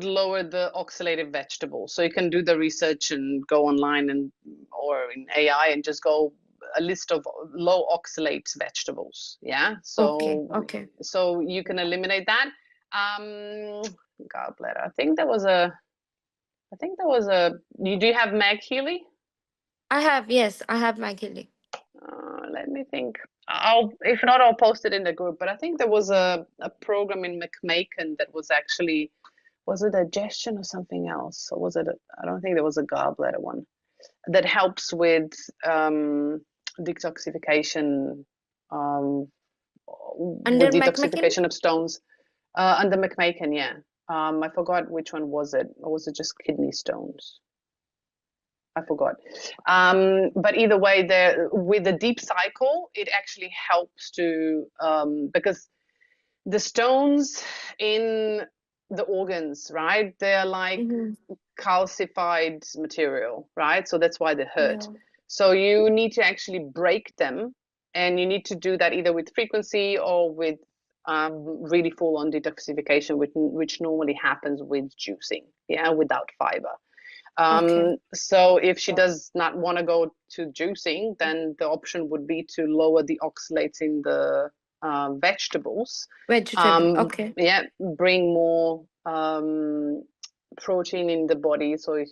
lower the oxalated vegetables. So you can do the research and go online or in AI and just go a list of low oxalate vegetables. Yeah. Okay. So Okay. so you can eliminate that. Gallbladder. I think there was a. You do have Meg Healy? Yes, I have Maggie. Let me think. If not, I'll post it in the group. But I think there was a program in McMaken that was actually, was it digestion or something else? Or was it, I don't think there was a gallbladder one that helps with detoxification, Under with McMakin? detoxification of stones. Under McMaken, yeah. I forgot which one was it, or was it just kidney stones? I forgot. But either way, with the deep cycle, it actually helps to because the stones in the organs, right? They're like Mm-hmm. calcified material, right? So that's why they hurt. Yeah. So you need to actually break them, and you need to do that either with frequency or with really full on detoxification, which normally happens with juicing, yeah, without fiber. Okay. So if she does not want to go to juicing, then the option would be to lower the oxalates in the vegetables. Vegetable. Okay. Yeah, bring more protein in the body so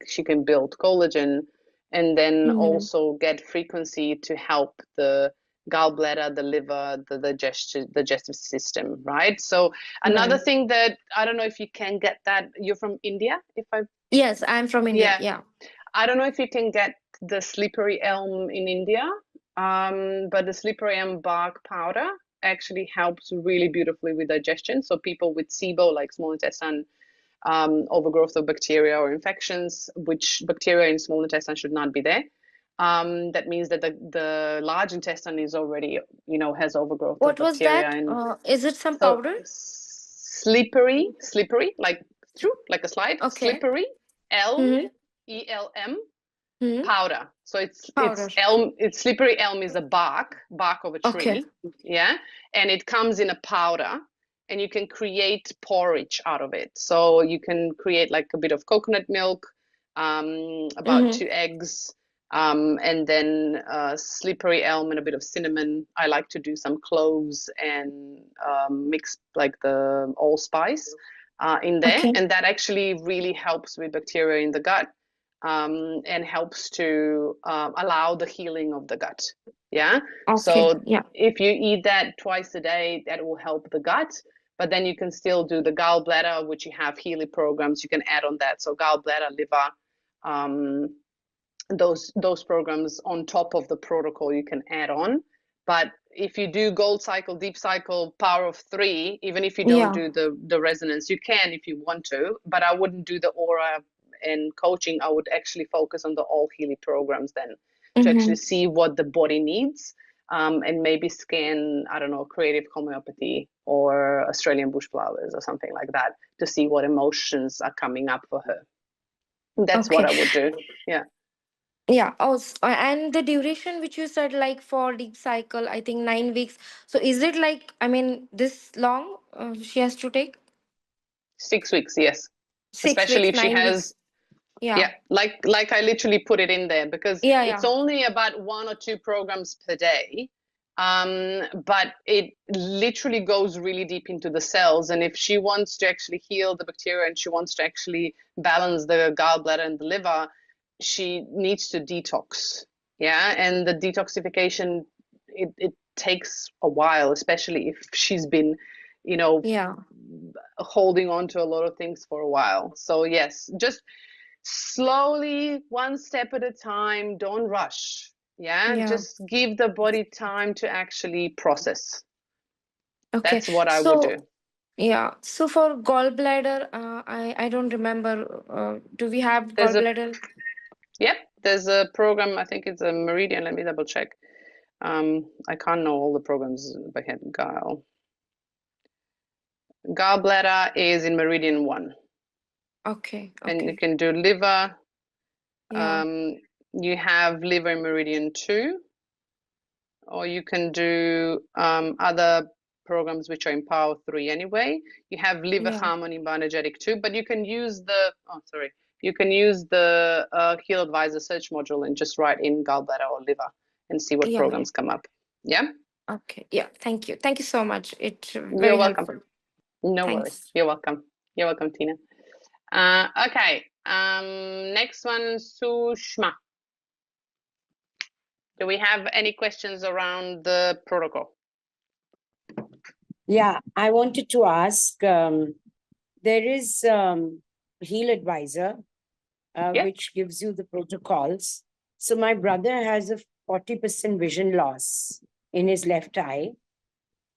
she can build collagen, and then Mm-hmm. also get frequency to help the gallbladder, the liver, the digestive system, right? So another Right. thing that I don't know if you can get that, you're from India, if I Yes, I'm from India. yeah, Yeah. I don't know if you can get the slippery elm in India, but the slippery elm bark powder actually helps really beautifully with digestion. So people with SIBO, like small intestine overgrowth of bacteria or infections, which bacteria in small intestine should not be there. That means that the large intestine is already, has overgrowth of What was bacteria, that? and Is it some so powder? slippery, like a slide, Okay. slippery, elm, Mm-hmm. ELM, Mm-hmm. powder. So it's Powder. elm. It's slippery elm is a bark of a Okay. tree, yeah, and it comes in a powder, and you can create porridge out of it. So you can create like a bit of coconut milk, about Mm-hmm. 2 eggs, and then slippery elm and a bit of cinnamon. I like to do some cloves and mix like the allspice in there, Okay. and that actually really helps with bacteria in the gut, and helps to allow the healing of the gut. Yeah. Okay. So Yeah. if you eat that twice a day, that will help the gut. But then you can still do the gallbladder, which you have Healy programs. You can add on that. So gallbladder, liver, those programs on top of the protocol you can add on. But if you do gold cycle, deep cycle, power of 3, even if you don't Yeah. do the resonance, you can if you want to. But I wouldn't do the aura and coaching. I would actually focus on the all Healy programs then, to actually Mm-hmm. see what the body needs, and maybe scan, I don't know, creative homeopathy or Australian bush flowers or something like that to see what emotions are coming up for her. That's what Okay. I would do. Yeah. Yeah. Oh, and the duration which you said, like for deep cycle, I think 9 weeks. So is it like, I mean, this long she has to take? 6 weeks, yes. 6 weeks, Especially if she 9 weeks. has Yeah. Like I literally put it in there because Yeah, it's yeah. only about 1 or 2 programs per day. But it literally goes really deep into the cells. And if she wants to actually heal the bacteria and she wants to actually balance the gallbladder and the liver, she needs to detox. Yeah. And the detoxification, it takes a while, especially if she's been, you know, Yeah. holding on to a lot of things for a while. So yes, just slowly, one step at a time, don't rush. Yeah, Yeah. just give the body time to actually process. Okay. That's what I would So, do. yeah. So for gallbladder, I don't remember. Do we have There's a gallbladder? Yep, there's a program, I think it's a Meridian. Let me double check. I can't know all the programs by head. Gallbladder is in Meridian 1. Okay. And you Okay. can do liver. Yeah. You have liver in Meridian 2, or you can do other programs which are in Power 3 anyway. You have liver Yeah. harmony bioenergetic 2, but you can use the, you can use the Heal Advisor search module and just write in gallbladder or liver and see what Yeah. programs come up. Yeah, Okay. Yeah. Thank you. Thank you so much. It's you're very welcome. helpful. No Thanks. worries. You're welcome. You're welcome, Tina. Okay. Next one, Sushma. Do we have any questions around the protocol? Yeah, I wanted to ask, there is Heal Advisor, Yep. which gives you the protocols. So my brother has a 40% vision loss in his left eye.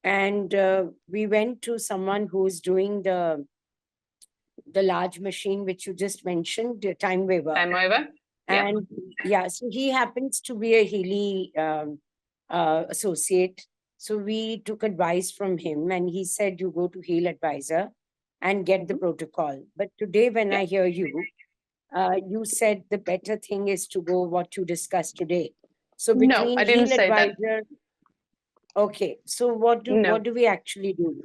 And we went to someone who's doing the large machine, which you just mentioned, the time waiver. Time over? Yep. And yeah, so he happens to be a Healy associate. So we took advice from him and he said, you go to Heal Advisor and get the protocol. But today when I hear you, you said the better thing is to go what you discussed today. So No, between I didn't Heal say that. Advisor, okay. So what No. do we actually do?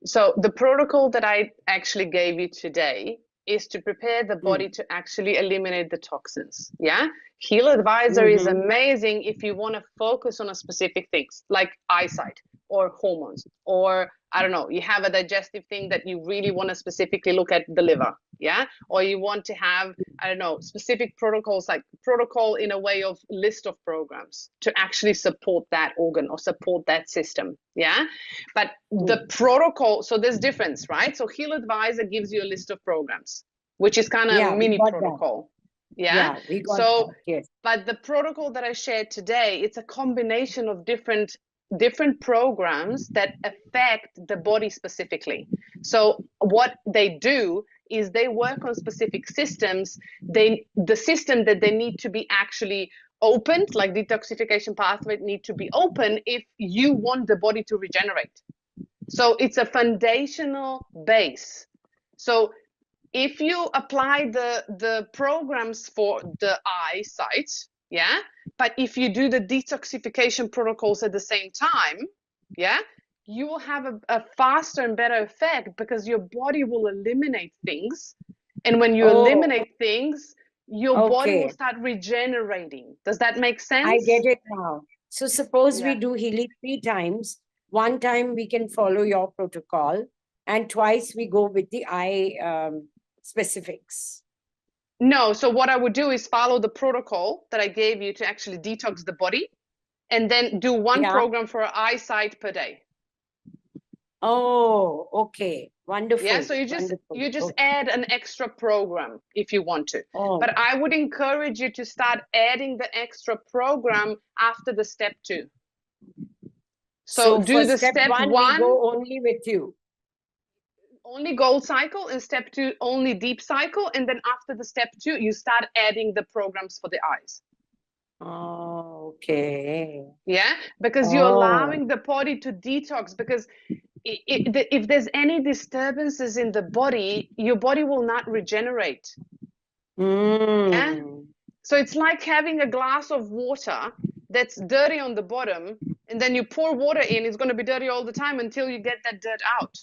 So the protocol that I actually gave you today is to prepare the body to actually eliminate the toxins. Yeah. Heal Advisor is amazing if you want to focus on a specific things like eyesight or hormones, or I don't know, you have a digestive thing that you really want to specifically look at the liver. Yeah. Or you want to have, I don't know, specific protocols, like protocol in a way of list of programs to actually support that organ or support that system. Yeah. But the protocol, so there's difference, right? So Heal Advisor gives you a list of programs, which is kind of Yeah, a we mini got protocol. that. Yeah. We got So, that. Yes. but the protocol that I shared today, it's a combination of different programs that affect the body specifically. So what they do is they work on specific systems. The system that they need to be actually opened, like detoxification pathway, need to be open if you want the body to regenerate. So it's a foundational base. So if you apply the programs for the eyesight, yeah, but if you do the detoxification protocols at the same time, yeah, you will have a faster and better effect because your body will eliminate things. And when you eliminate things, your body will start regenerating. Does that make sense? I get it now. So suppose we Yeah. do Healy 3 times. One time we can follow your protocol and twice we go with the eye specifics. No, so what I would do is follow the protocol that I gave you to actually detox the body and then do one program for eyesight per day. Oh, okay. Wonderful. Yeah, so you just add an extra program if you want to. Oh. But I would encourage you to start adding the extra program after the step 2. So do for the step 1, we go only with you. Only gold cycle, and step 2 only deep cycle, and then after the step 2 you start adding the programs for the eyes. Oh, okay. Yeah, because you're allowing the body to detox, because if there's any disturbances in the body, your body will not regenerate. Yeah? So it's like having a glass of water that's dirty on the bottom, and then you pour water in, it's going to be dirty all the time until you get that dirt out.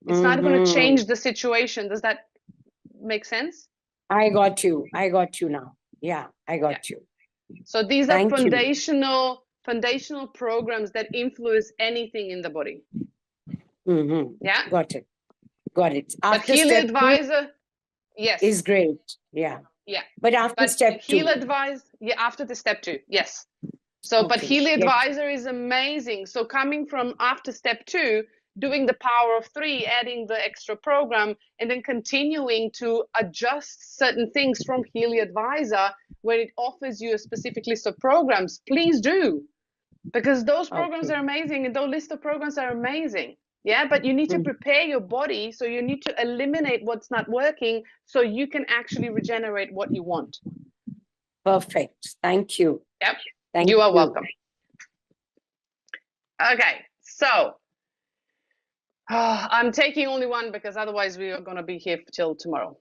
It's not going to change the situation. Does that make sense? I got you. I got you now. Yeah, I got you. So these are Thank you. foundational programs that influence anything in the body. Mm-hmm. Yeah. Got it. Got it. But After Healy step Advisor, yes. is great. Yeah. Yeah. But after But step two. Healy Advisor, yeah, after the step 2, yes. So, but Okay, Healy yes. Advisor is amazing. So coming from after step 2, doing the power of 3, adding the extra program, and then continuing to adjust certain things from Healy Advisor when it offers you a specific list of programs, please do. Because those programs Okay. are amazing and those list of programs are amazing. Yeah, but you need to Mm. prepare your body. So you need to eliminate what's not working so you can actually regenerate what you want. Perfect. Thank you. Yep. Thank You are you. welcome. Okay, so I'm taking only one because otherwise we are going to be here till tomorrow.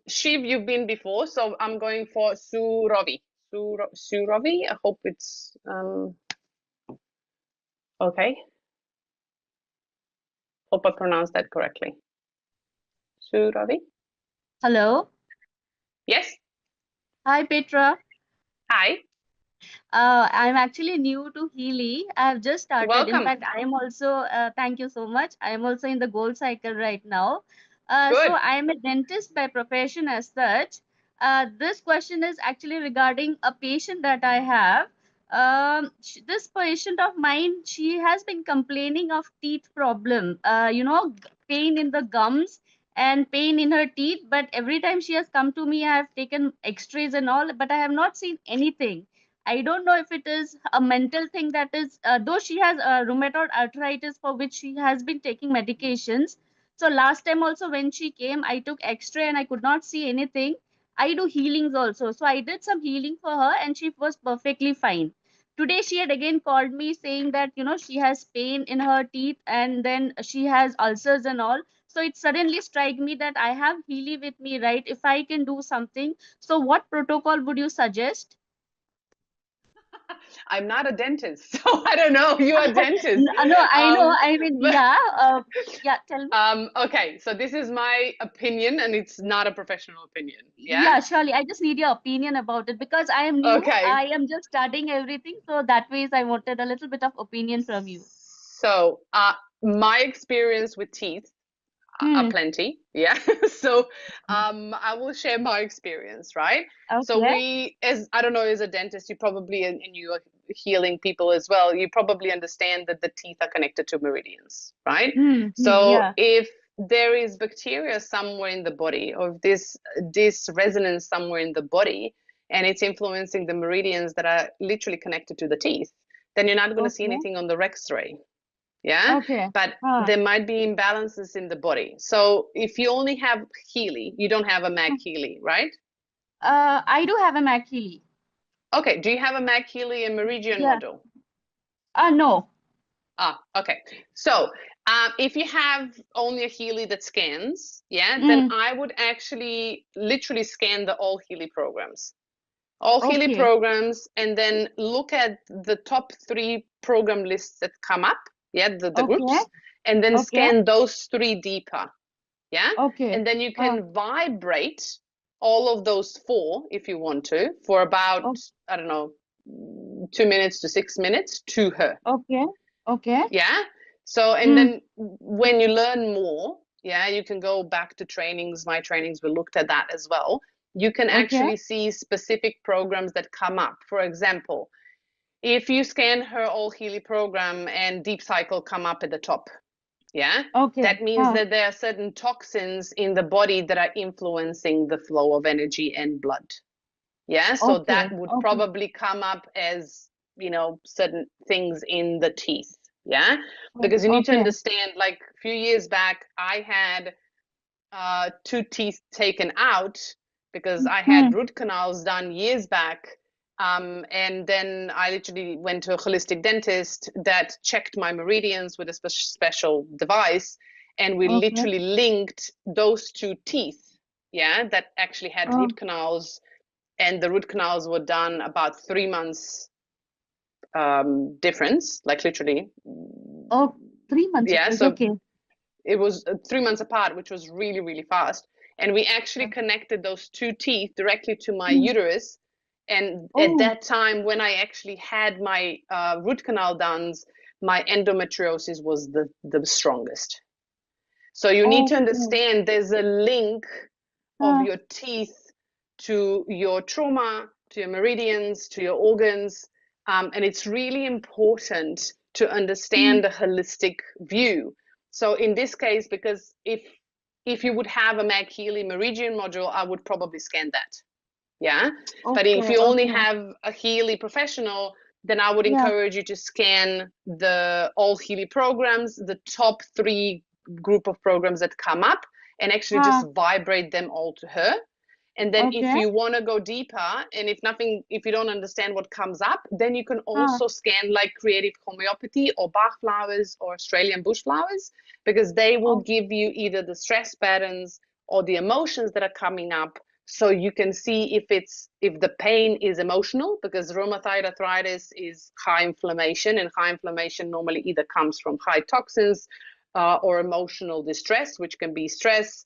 Shiv, you've been before, so I'm going for Suravi. Suravi, I hope it's okay. Hope I pronounced that correctly. Suravi? Hello. Yes. Hi, Petra. Hi. I'm actually new to Healy. I have just started. In Welcome. fact, I am also, thank you so much. I am also in the gold cycle right now. Good. So I am a dentist by profession as such. This question is actually regarding a patient that I have. This patient of mine, she has been complaining of teeth problem, pain in the gums and pain in her teeth. But every time she has come to me, I have taken x-rays and all, but I have not seen anything. I don't know if it is a mental thing that is, though she has rheumatoid arthritis for which she has been taking medications. So last time also when she came, I took X-ray and I could not see anything. I do healings also. So I did some healing for her and she was perfectly fine. Today she had again called me saying that, she has pain in her teeth and then she has ulcers and all. So it suddenly struck me that I have Healy with me, right? If I can do something. So what protocol would you suggest? I'm not a dentist, so I don't know. You are a dentist. No, I know. I mean, yeah, tell me. Okay, so this is my opinion, and it's not a professional opinion. Yeah. Yeah, surely. I just need your opinion about it because I am new. Okay. I am just studying everything. So that ways I wanted a little bit of opinion from you. So, my experience with teeth are plenty. Yeah. So, I will share my experience, right? So Okay. I don't know, as a dentist, you probably, and you are healing people as well, you probably understand that the teeth are connected to meridians, right? So Yeah. if there is bacteria somewhere in the body, or if this resonance somewhere in the body, and it's influencing the meridians that are literally connected to the teeth, then you're not going to see Okay. anything on the X-ray. Yeah. Okay. But Ah. there might be imbalances in the body. So if you only have Healy, you don't have a Mag Healy, right? I do have a McHealy. Okay. Do you have a Mag Healy and Meridian Yeah. module? No. Okay. So if you have only a Healy that scans, yeah, then I would actually literally scan the all Healy programs. All Healy Okay. programs, and then look at the top 3 program lists that come up, yeah, the groups, Okay. and then Okay. scan those 3 deeper, yeah, Okay. and then you can vibrate all of those 4 if you want to for about, I don't know, 2 minutes to 6 minutes to her. Okay. Okay. Yeah. So, and then when you learn more, yeah, you can go back to trainings. My trainings, we looked at that as well. You can actually see specific programs that come up. For example, if you scan her all Healy program and Deep Cycle come up at the top, yeah, Okay. that means that there are certain toxins in the body that are influencing the flow of energy and blood. Yeah, so Okay. that would probably come up as, certain things in the teeth. Yeah, because you need to understand, like a few years back, I had 2 teeth taken out because I had root canals done years back. And then I literally went to a holistic dentist that checked my meridians with a special device. And we literally linked those 2 teeth, yeah, that actually had root canals. And the root canals were done about 3 months difference, like literally. Oh, 3 months. Yeah, It's so okay. it was 3 months apart, which was really, really fast. And we actually connected those 2 teeth directly to my uterus. And at that time, when I actually had my root canal done, my endometriosis was the strongest. So you need to understand there's a link of your teeth to your trauma, to your meridians, to your organs. And it's really important to understand the holistic view. So in this case, because if you would have a Meg Healy meridian module, I would probably scan that. Yeah. But if you only have a Healy professional, then I would encourage you to scan the all Healy programs, the top 3 group of programs that come up, and actually just vibrate them all to her. And then if you want to go deeper, and if you don't understand what comes up, then you can also scan like creative homeopathy or Bach flowers or Australian bush flowers, because they will give you either the stress patterns or the emotions that are coming up. So you can see if the pain is emotional, because rheumatoid arthritis is high inflammation, and high inflammation normally either comes from high toxins or emotional distress, which can be stress,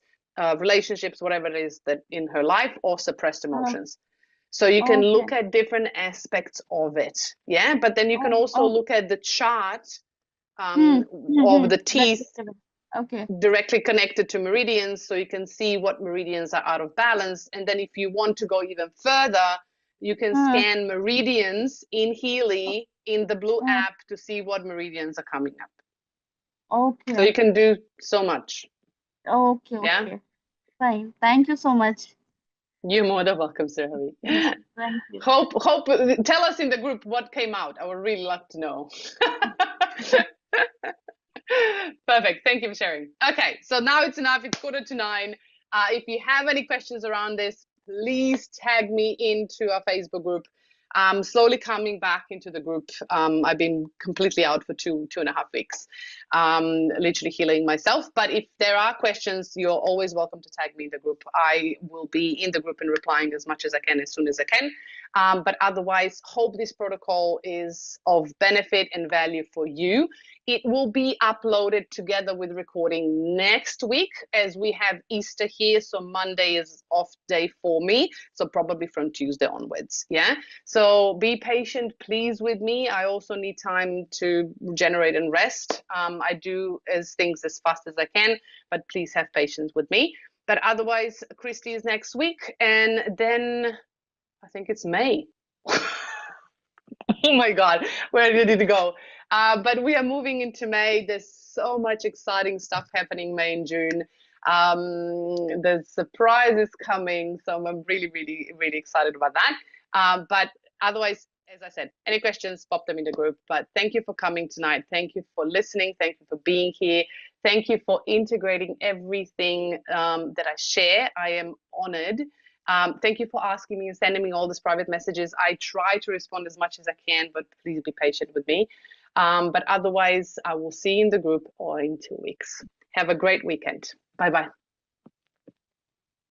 relationships, whatever it is that in her life, or suppressed emotions. So you can look at different aspects of it. Yeah. But then you can also look at the chart of the teeth directly connected to meridians, so you can see what meridians are out of balance. And then if you want to go even further, you can scan meridians in Healy in the Blue app to see what meridians are coming up. So you can do so much. Okay. Fine. Thank you so much. You're more than welcome, Sir Healy. Thank you. Hope tell us in the group what came out. I would really love to know. Perfect. Thank you for sharing. Okay, so now it's enough. It's 8:45. If you have any questions around this, please tag me into our Facebook group. I'm slowly coming back into the group. I've been completely out for 2.5 weeks, literally healing myself. But if there are questions, you're always welcome to tag me in the group. I will be in the group and replying as much as I can, as soon as I can. But otherwise, hope this protocol is of benefit and value for you. It will be uploaded together with recording next week, as we have Easter here. So Monday is off day for me. So probably from Tuesday onwards. Yeah. So be patient, please, with me. I also need time to regenerate and rest. I do things as fast as I can, but please have patience with me. But otherwise, Christy is next week. And then I think it's May. Oh my God, where did it go? But we are moving into May. There's so much exciting stuff happening May and June. The surprise is coming, so I'm really, really, really excited about that. But otherwise, as I said, any questions, pop them in the group. But thank you for coming tonight. Thank you for listening. Thank you for being here. Thank you for integrating everything that I share. I am honored. Thank you for asking me and sending me all these private messages. I try to respond as much as I can, but please be patient with me. But otherwise, I will see you in the group or in 2 weeks. Have a great weekend. Bye-bye.